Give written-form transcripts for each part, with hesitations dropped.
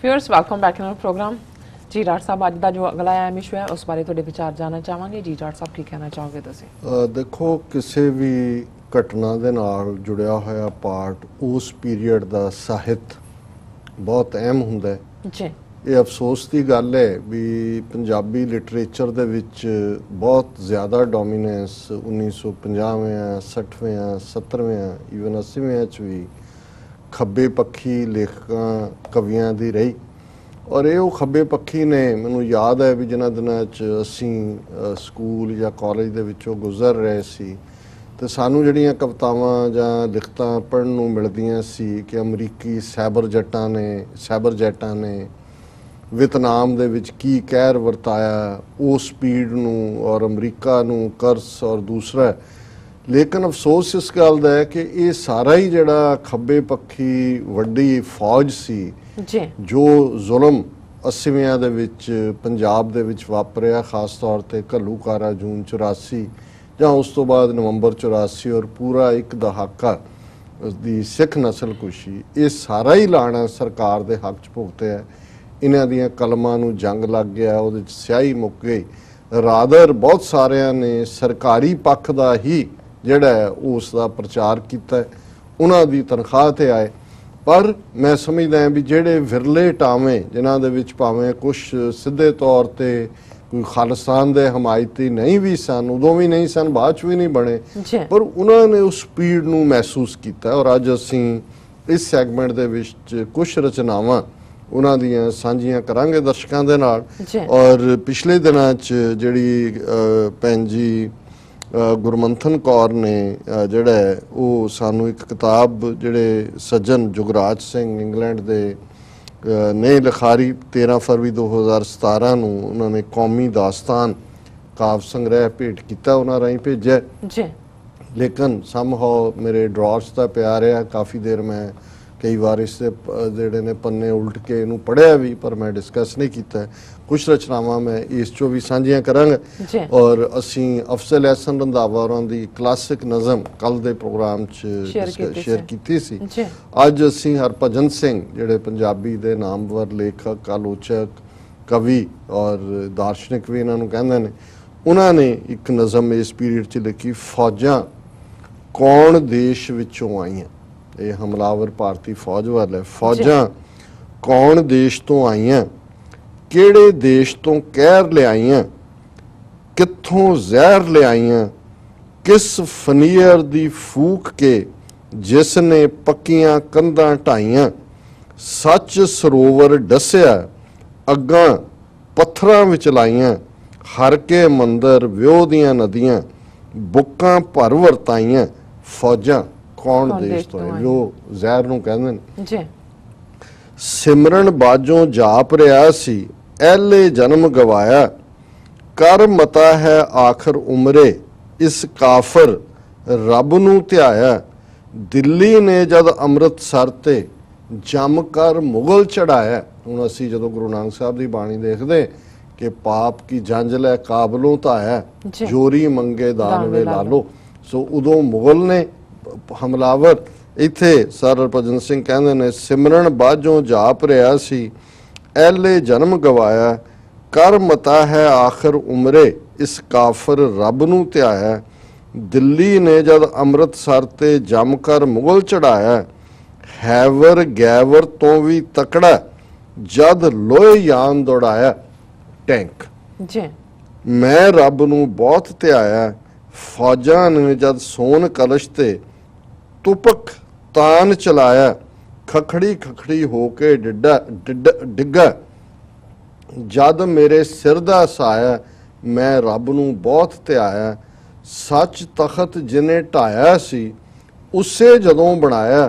Viewers welcome back in program. Ji Rath साहब अज का जो अगला एम इशू है उस बारे थोड़े विचार जानना चाहांगे। जी राठ साहब की कहना चाहोगे तुसीं? देखो किसी भी घटना दे नाल जुड़िया होया पार्ट उस पीरीयड का साहित्य बहुत अहम हुंदा है। जी ये अफसोस की गल है भी पंजाबी लिटरेचर दे विच बहुत ज़्यादा डोमीनेंस 1950वें 60वें 70वें ईवन 80वें च भी खब्बे पक्षी लेखकां कवियां दी रही। और ये खब्बे पक्षी ने मैनू याद है भी जिन्हां दिनां च असीं स्कूल या कॉलेज दे विचों गुजर रहे सी ते सानू जड़ियां कवितावां जां लिखतां पढ़न नूं मिलदियां सी कि अमरीकी सैबर जैटां ने वियतनाम दे विच की कहर वरताया उस स्पीड नूं और अमरीका नूं कर्स और दूसरा। लेकिन अफसोस इस गल दा है कि ये सारा ही जिहड़ा खब्बे पक्षी वड्डी फौज सी जो जुल्म 80वें दे विच पंजाब दे विच वापरिया, खास तौर ते घल्लूकारा जून 84 जां उस तो बाद नवंबर 84 और पूरा एक दहाका दी सिख नस्लकुशी, ये सारा ही लाना सरकार दे हक च भुगतिया। इन्हां दियां कलमां नूं जंग लग गया, उहदे च स्याही मुक गई। रादर बहुत सारिਆਂ ने सरकारी पक्ष दा ही जिहड़ा है उसका प्रचार किया, उन्हां दी तनख्वाह ते आए। पर मैं समझदा भी जिहड़े विरले टावे जिन्हां दे विच भावें कुछ सीधे तौर ते कोई खालिस्तान दे हमायती नहीं भी सन, उदों भी नहीं सन, बाद च भी नहीं बने, पर उन्होंने उस स्पीड नूं महसूस किया। और अज असीं इस सैगमेंट दे विच कुछ रचनावां उन्हां दियां सांझियां करांगे दर्शकां दे नाल। और पिछले दिनां च जिहड़ी भैन जी गुरमंथन कौर ने जिहड़ा है वो सानू एक किताब जिहड़े सज्जन जुगराज सिंह इंग्लैंड दे ने लिखारी 13 फरवरी 2017 नूं उन्होंने कौमी दास्तान काव्य संग्रह भेंट किया, उन्हां राहीं भेजिया। लेकिन समहाउ मेरे ड्रॉर्स दा पिया रहा, काफ़ी देर मैं कई बार इससे जिहड़े ने पन्ने उल्ट के इनू पढ़िया भी, पर मैं डिस्कस नहीं किया। कुछ रचनावां मैं इस चो भी सांझियां करांगा। और असीं अफजल एहसन रंधावा होरां दी क्लासिक नज़म कल दे प्रोग्राम च शेयर कीती सी। अज असीं हरभजन सिंह जिहड़े पंजाबी दे नामवर लेखक, आलोचक, कवि और दार्शनिक भी इन्हां नूं कहंदे ने, उन्हां ने एक नज़म इस पीरीयड च लिखी, फौजां कौन देश विचों आईयां। ये हमलावर भारती फौज वाल है। फौजां कौन देश तो आईयां, किहड़े देश तो कहर लिआईयां, कित्थों जहर लिआईयां, किस फनीयर दी फूक के जिसने पक्कियां कंधां ढाईयां, सच सरोवर डसिया अग्गां पत्थरां विच लाईयां, हर के मंदर व्योह दियां नदियां बुक्कां भर वरताईयां। फौजां कौन देश तो है, जो जहर नूं कहंदे ने। सिमरन बाजों जाप रहा सी एले जन्म गवाया, कर मता है आखिर उमरे इस काफर रब नूं ध्याया। दिल्ली ने जद अमृतसर ते जम कर मुगल चढ़ाया। हुण असीं जदों गुरु नानक साहब दी बाणी देखदे कि पाप की जंज लै काबलों धाया, जोरी मंगे दानवे लालो। सो उदों मुगल ने हमलावर इत्थे सर हरभजन सिंह कहंदे ने, सिमरन बाजों जाप रहा सी एले जन्म गवाया, कर मता है आखिर उमरे इस काफर रब नूं ध्याया। दिल्ली ने जद अमृतसर ते जम कर मुगल चढ़ाया, हैवर गैवर तो भी तकड़ा जद लोहे यान दौड़ाया। टैंक मैं रब नूं बहुत ध्याया, फौजां ने जद सोन कलश ते तुपक तान चलाया, खखड़ी खखड़ी होके डिग्गा जद मेरे सिर दा साया, मैं रब नूं बहुत ध्याया। सच तखत जिने ढाया सी उसे जदों बनाया,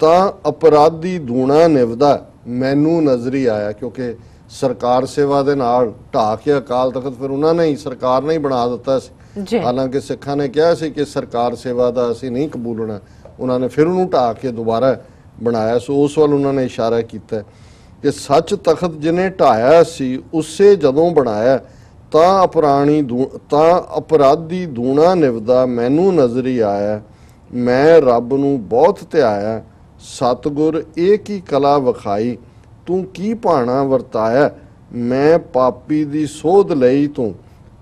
तां अपराधी दूना निभदा मैनू नजरी आया। क्योंकि सरकार सेवा दे नाल ढा के अकाल तखत फिर उन्होंने ही सरकार ने ही बना दिता सी। हालांकि सिखां ने कहा सी कि सरकार सेवा दा असीं नहीं कबूलना, उन्होंने फिर उन्होंने ढा के दोबारा बनाया। सो उस वाल उन्होंने इशारा किया कि सच तखत जिन्हें ढाया सी उसे जदों बनाया, तां अपराधी दूना निभदा मैनू नजरी आया। मैं रब नूं बहुत ध्याया, सतगुर एक ही कला विखाई, ਤੂੰ ਕੀ ਭਾਣਾ ਵਰਤਾਇਆ, ਮੈਂ ਪਾਪੀ ਦੀ ਸੋਧ ਲਈ ਤੂੰ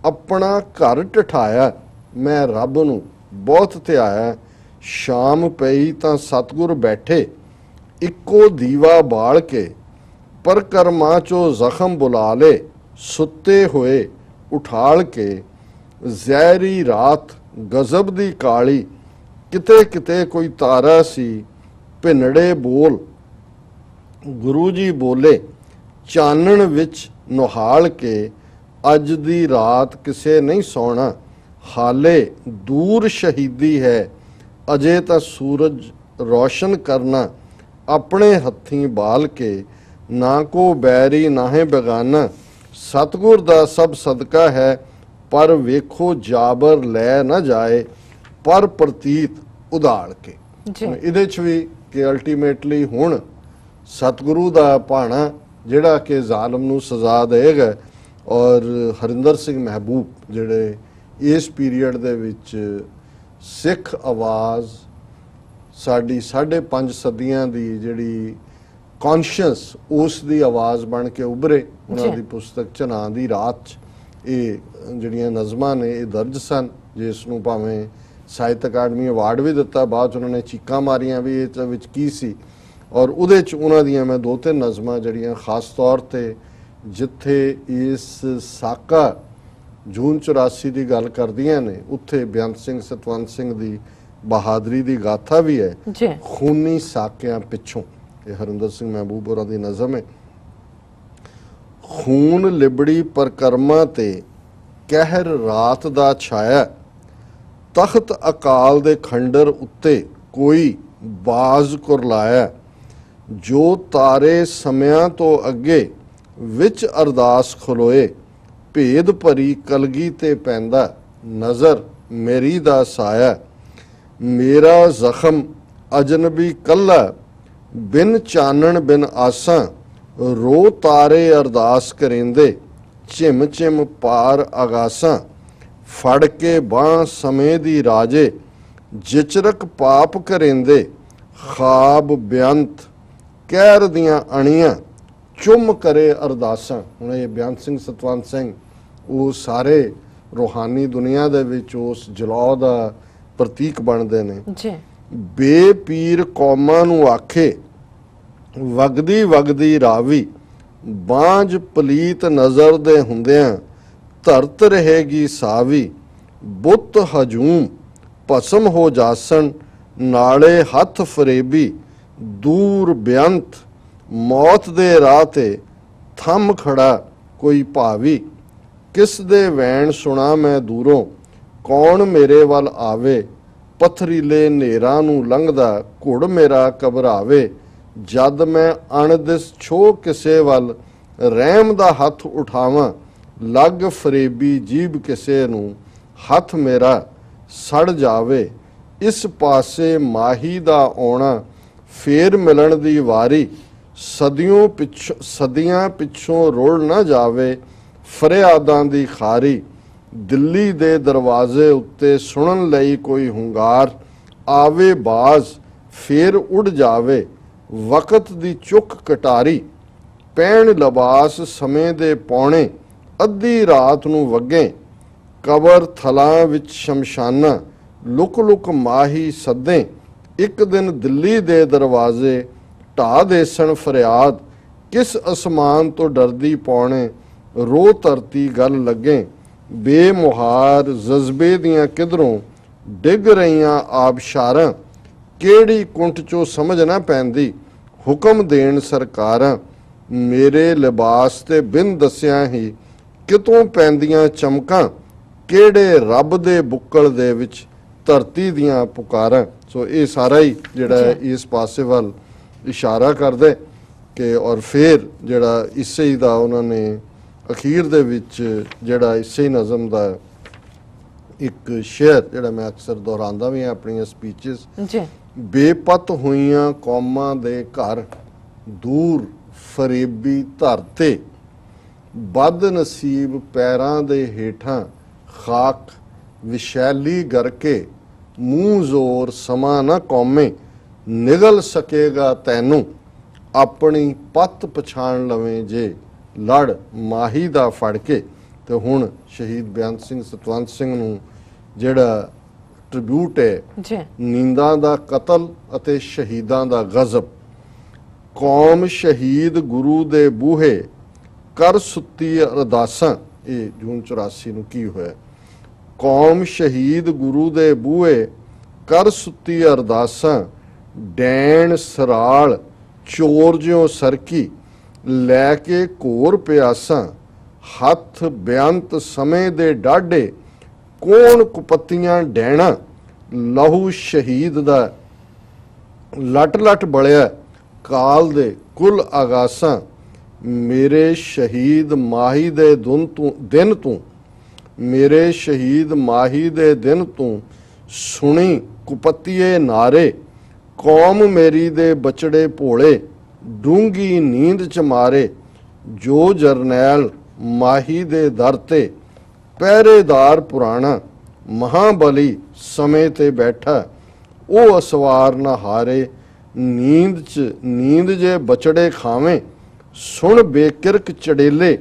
ਆਪਣਾ ਘਰ ਟਠਾਇਆ, ਮੈਂ ਰੱਬ ਨੂੰ ਬਹੁਤ ਧਿਆਇਆ। ਸ਼ਾਮ ਪਈ ਤਾਂ ਸਤਿਗੁਰ ਬੈਠੇ ਇੱਕੋ ਦੀਵਾ ਬਾਲ ਕੇ, ਪਰ ਕਰਮਾਂ ਚੋਂ ਜ਼ਖਮ ਬੁਲਾ ਲੇ ਸੁੱਤੇ ਹੋਏ ਉਠਾਲ ਕੇ। ਜ਼ਹਿਰੀ ਰਾਤ ਗਜ਼ਬ ਦੀ ਕਾਲੀ, ਕਿਤੇ ਕਿਤੇ ਕੋਈ ਤਾਰਾ ਸੀ ਭਿੰਨੜੇ ਬੋਲ। ਗੁਰੂ ਜੀ ਬੋਲੇ ਚਾਨਣ ਵਿੱਚ ਨੁਹਾਲ ਕੇ, ਅੱਜ ਦੀ ਰਾਤ ਕਿਸੇ ਨਹੀਂ ਸੌਣਾ, ਹਾਲੇ ਦੂਰ ਸ਼ਹੀਦੀ ਹੈ, ਅਜੇ ਤਾਂ ਸੂਰਜ ਰੋਸ਼ਨ ਕਰਨਾ ਆਪਣੇ ਹੱਥੀਂ ਬਾਲ ਕੇ। ਨਾ ਕੋ ਬੈਰੀ ਨਾਹੇ ਬੇਗਾਨਾ, ਸਤਿਗੁਰ ਦਾ ਸਭ ਸਦਕਾ ਹੈ, ਪਰ ਵੇਖੋ ਜਾਬਰ ਲੈ ਨਾ ਜਾਏ, ਪਰ ਪ੍ਰਤੀਤ ਉਧਾਲ ਕੇ। ਇਹਦੇ 'ਚ ਵੀ ਕਿ ਅਲਟੀਮੇਟਲੀ ਹੁਣ ਸਤਿਗੁਰੂ ਦਾ ਭਾਣਾ ਜਿਹੜਾ ਕਿ ਜ਼ਾਲਮ ਨੂੰ ਸਜ਼ਾ ਦੇਗਾ। ਔਰ ਹਰਿੰਦਰ ਸਿੰਘ ਮਹਿਬੂਬ ਜਿਹੜੇ ਇਸ ਪੀਰੀਅਡ ਦੇ ਵਿੱਚ ਸਿੱਖ ਆਵਾਜ਼ ਸਾਡੀ 5.5 ਸਦੀਆਂ ਦੀ ਜਿਹੜੀ ਕੌਨਸ਼ੀਅਸ ਉਸ ਦੀ ਆਵਾਜ਼ ਬਣ ਕੇ ਉੱਭਰੇ। ਉਹਨਾਂ ਦੀ ਪੁਸਤਕ ਝਨਾਂ ਦੀ ਰਾਤ 'ਚ ਇਹ ਜਿਹੜੀਆਂ ਨਜ਼ਮਾਂ ਨੇ ਇਹ ਦਰਜ ਸਨ, ਜਿਸ ਨੂੰ ਭਾਵੇਂ ਸਾਹਿਤ ਅਕਾਡਮੀ ਅਵਾਰਡ ਵੀ ਦਿੱਤਾ, ਬਾਅਦ 'ਚ ਉਹਨਾਂ ਨੇ ਚੀਕਾਂ ਮਾਰੀਆਂ ਵੀ ਇਹ ਵਿੱਚ ਕੀ ਸੀ। ਔਰ ਉਹਦੇ 'ਚ ਉਹਨਾਂ ਦੀਆਂ ਮੈਂ 2-3 ਨਜ਼ਮਾਂ ਜਿਹੜੀਆਂ ਖਾਸ ਤੌਰ 'ਤੇ ਜਿੱਥੇ ਇਸ ਸਾਕਾ ਜੂਨ 84 ਦੀ ਗੱਲ ਕਰਦੀਆਂ ਨੇ, ਉੱਥੇ ਬੇਅੰਤ ਸਿੰਘ ਸਤਵੰਤ ਸਿੰਘ ਦੀ ਬਹਾਦਰੀ ਦੀ ਗਾਥਾ ਵੀ ਹੈ। ਖੂਨੀ ਸਾਕਿਆਂ ਪਿੱਛੋਂ, ਇਹ ਹਰਿੰਦਰ ਸਿੰਘ ਮਹਿਬੂਬ ਹੋਰਾਂ ਦੀ ਨਜ਼ਮ ਹੈ। ਖੂਨ ਲਿਬੜੀ ਪਰਕਰਮਾਂ ਤੇ ਕਹਿਰ ਰਾਤ ਦਾ ਛਾਇਆ, ਤਖਤ ਅਕਾਲ ਦੇ ਖੰਡਰ ਉੱਤੇ ਕੋਈ ਬਾਜ਼ ਕੁਰਲਾਇਆ। ਜੋ ਤਾਰੇ ਸਮਿਆਂ ਤੋਂ ਅੱਗੇ ਵਿੱਚ ਅਰਦਾਸ ਖਲੋਏ, ਭੇਦ ਭਰੀ ਕਲਗੀ ਤੇ ਪੈਂਦਾ ਨਜ਼ਰ ਮੇਰੀ ਦਾ ਸਾਇਆ। ਮੇਰਾ ਜ਼ਖਮ ਅਜਨਬੀ ਕੱਲਾ, ਬਿਨ ਚਾਨਣ ਬਿਨ ਆਸਾਂ, ਰੋ ਤਾਰੇ ਅਰਦਾਸ ਕਰੇਂਦੇ, ਝਿਮ ਝਿਮ ਪਾਰ ਆਗਾਸਾਂ। ਫੜ ਕੇ ਬਾਂਹ ਸਮੇਂ ਦੀ ਰਾਜੇ, ਜਿਚਰਕ ਪਾਪ ਕਰੇਂਦੇ, ਖਾਬ ਬੇਅੰਤ ਕਹਿਰ ਦੀਆਂ ਅਣੀਆਂ, ਚੁੰਮ ਕਰੇ ਅਰਦਾਸਾਂ। ਹੁਣ ਇਹ ਬੇਅੰਤ ਸਿੰਘ ਸਤਵੰਤ ਸਿੰਘ ਉਹ ਸਾਰੇ ਰੂਹਾਨੀ ਦੁਨੀਆ ਦੇ ਵਿੱਚ ਉਸ ਜਲਾਉ ਦਾ ਪ੍ਰਤੀਕ ਬਣਦੇ ਨੇ। ਬੇਪੀਰ ਕੌਮਾਂ ਨੂੰ ਆਖੇ, ਵਗਦੀ ਵਗਦੀ ਰਾਵੀ, ਬਾਂਝ ਪਲੀਤ ਨਜ਼ਰ ਦੇ ਹੁੰਦਿਆਂ, ਧਰਤ ਰਹੇਗੀ ਸਾਵੀ। ਬੁੱਤ ਹਜੂਮ ਭਸਮ ਹੋ ਜਾਸਣ, ਨਾਲੇ ਹੱਥ ਫਰੇਬੀ, ਦੂਰ ਬੇਅੰਤ ਮੌਤ ਦੇ ਰਾਹ ਤੇ ਥੰਮ ਖੜਾ ਕੋਈ ਭਾਵੀ। ਕਿਸ ਦੇ ਵੈਣ ਸੁਣਾ ਮੈਂ ਦੂਰੋਂ, ਕੌਣ ਮੇਰੇ ਵੱਲ ਆਵੇ, ਪਥਰੀਲੇ ਨੇਰਾਂ ਨੂੰ ਲੰਘਦਾ ਘੁੜ ਮੇਰਾ ਘਬਰਾਵੇ। ਜਦ ਮੈਂ ਅਣਦਿਸ ਛੋ ਕਿਸੇ ਵੱਲ, ਰਹਿਮ ਦਾ ਹੱਥ ਉਠਾਵਾਂ, ਲੱਗ ਫਰੇਬੀ ਜੀਭ ਕਿਸੇ ਨੂੰ, ਹੱਥ ਮੇਰਾ ਸੜ ਜਾਵੇ। ਇਸ ਪਾਸੇ ਮਾਹੀ ਦਾ ਆਉਣਾ, ਫੇਰ ਮਿਲਣ ਦੀ ਵਾਰੀ, ਸਦੀਆਂ ਪਿੱਛੋਂ ਰੁੜ ਨਾ ਜਾਵੇ ਫਰਿਆਦਾਂ ਦੀ ਖਾਰੀ। ਦਿੱਲੀ ਦੇ ਦਰਵਾਜ਼ੇ ਉੱਤੇ ਸੁਣਨ ਲਈ ਕੋਈ ਹੁੰਗਾਰ, ਆਵੇ ਬਾਜ਼ ਫੇਰ ਉੱਡ ਜਾਵੇ। ਵਕਤ ਦੀ ਚੁੱਕ ਕਟਾਰੀ, ਪੈਣ ਲਿਬਾਸ ਸਮੇਂ ਦੇ ਪੌਣੇ, ਅੱਧੀ ਰਾਤ ਨੂੰ ਵੱਗੇ। ਕਬਰ ਥਲਾਂ ਵਿੱਚ ਸ਼ਮਸ਼ਾਨਾ, ਲੁਕ ਲੁਕ ਮਾਹੀ ਸੱਦੇ। ਇੱਕ ਦਿਨ ਦਿੱਲੀ ਦੇ ਦਰਵਾਜ਼ੇ ਢਾ ਦੇਸਣ ਫਰਿਆਦ, ਕਿਸ ਅਸਮਾਨ ਤੋਂ ਡਰਦੀ ਪੌਣੇ, ਰੋ ਧਰਤੀ ਗੱਲ ਲੱਗੇ। ਬੇਮੁਹਾਰ ਜਜ਼ਬੇ ਦੀਆਂ ਕਿਧਰੋਂ ਡਿੱਗ ਰਹੀਆਂ ਆਬਸ਼ਾਰਾਂ, ਕਿਹੜੀ ਕੁੰਠ ਚੋਂ ਸਮਝ ਨਾ ਪੈਂਦੀ, ਹੁਕਮ ਦੇਣ ਸਰਕਾਰਾਂ। ਮੇਰੇ ਲਿਬਾਸ ਤੇ ਬਿਨ ਦੱਸਿਆ ਹੀ ਕਿਤੋਂ ਪੈਂਦੀਆਂ ਚਮਕਾਂ, ਕਿਹੜੇ ਰੱਬ ਦੇ ਬੁੱਕਲ ਦੇ ਵਿੱਚ ਧਰਤੀ ਦੀਆਂ ਪੁਕਾਰਾਂ। ਸੋ ਇਹ ਸਾਰਾ ਹੀ ਜਿਹੜਾ ਇਸ ਪਾਸੇ ਵੱਲ ਇਸ਼ਾਰਾ ਕਰਦੇ ਕਿ ਔਰ ਫਿਰ ਜਿਹੜਾ ਇਸੇ ਦਾ ਉਹਨਾਂ ਨੇ ਅਖੀਰ ਦੇ ਵਿੱਚ ਜਿਹੜਾ ਇਸੇ ਨਜ਼ਮ ਦਾ ਇੱਕ ਸ਼ੇਅਰ ਜਿਹੜਾ ਮੈਂ ਅਕਸਰ ਦੁਹਰਾਉਂਦਾ ਵੀ ਹਾਂ ਆਪਣੀਆਂ ਸਪੀਚਸ, ਬੇਪਤ ਹੋਈਆਂ ਕੌਮਾਂ ਦੇ ਘਰ, ਦੂਰ ਫਰੇਬੀ ਧਰਤੇ, ਬਦ ਨਸੀਬ ਪੈਰਾਂ ਦੇ ਹੇਠਾਂ, ਖਾਕ ਵਿਸ਼ੈਲੀ ਗਰਕੇ, ਮੂੰਹ ਜ਼ੋਰ ਸਮਾਂ ਨਾ ਕੌਮੇ, ਨਿਗਲ ਸਕੇਗਾ ਤੈਨੂੰ। ਆਪਣੀ ਪੱਤ ਪਛਾਣ ਲਵੇਂ ਜੇ ਲੜ ਮਾਹੀ ਦਾ ਫੜ ਕੇ। ਤੇ ਹੁਣ ਸ਼ਹੀਦ ਬੇਅੰਤ ਸਿੰਘ ਸਤਵੰਤ ਸਿੰਘ ਨੂੰ ਜਿਹੜਾ ਟ੍ਰਿਬਿਊਟ ਹੈ, ਜੀ ਨੀਂਦਾਂ ਦਾ ਕਤਲ ਅਤੇ ਸ਼ਹੀਦਾਂ ਦਾ ਗਜ਼ਬ। ਕੌਮ ਸ਼ਹੀਦ ਗੁਰੂ ਦੇ ਬੂਹੇ ਕਰ ਸੁੱਤੀ ਅਰਦਾਸਾਂ। ਇਹ ਜੂਨ 84 ਨੂੰ ਕੀ ਹੋਇਆ? ਕੌਮ ਸ਼ਹੀਦ ਗੁਰੂ ਦੇ ਬੂਹੇ ਕਰ ਸੁੱਤੀ ਅਰਦਾਸਾਂ, ਡੈਣ ਸਰਾਲ ਚੋਰ ਜਿਉਂ ਸਰਕੀ, ਲੈ ਕੇ ਘੋਰ ਪਿਆਸਾਂ, ਹੱਥ ਬੇਅੰਤ ਸਮੇਂ ਦੇ ਡਾਢੇ, ਕੌਣ ਕੁਪੱਤੀਆਂ ਡੈਣਾ, ਲਹੂ ਸ਼ਹੀਦ ਦਾ ਲਟ ਲਟ ਬਲਿਆ, ਕਾਲ ਦੇ ਕੁਲ ਆਗਾਸਾਂ, ਮੇਰੇ ਸ਼ਹੀਦ ਮਾਹੀ ਦੇ ਦਿਨ ਤੂੰ, ਮੇਰੇ ਸ਼ਹੀਦ ਮਾਹੀ ਦੇ ਦਿਨ ਤੂੰ, ਸੁਣੀ ਕੁਪੱਤੀਏ ਨਾਰੇ, ਕੌਮ ਮੇਰੀ ਦੇ ਬਚੜੇ ਭੋਲੇ, ਡੂੰਗੀ ਨੀਂਦ ਚ ਮਾਰੇ, ਜੋ ਜਰਨੈਲ ਮਾਹੀ ਦੇ ਦਰ ਤੇ, ਪਹਿਰੇਦਾਰ ਪੁਰਾਣਾ, ਮਹਾਬਲੀ ਸਮੇਂ ਤੇ ਬੈਠਾ, ਉਹ ਅਸਵਾਰ ਨਾ ਹਾਰੇ, ਨੀਂਦ ਜੇ ਬਚੜੇ ਖਾਵੇਂ, ਸੁਣ ਬੇਕਿਰਕ ਚੜੇਲੇ,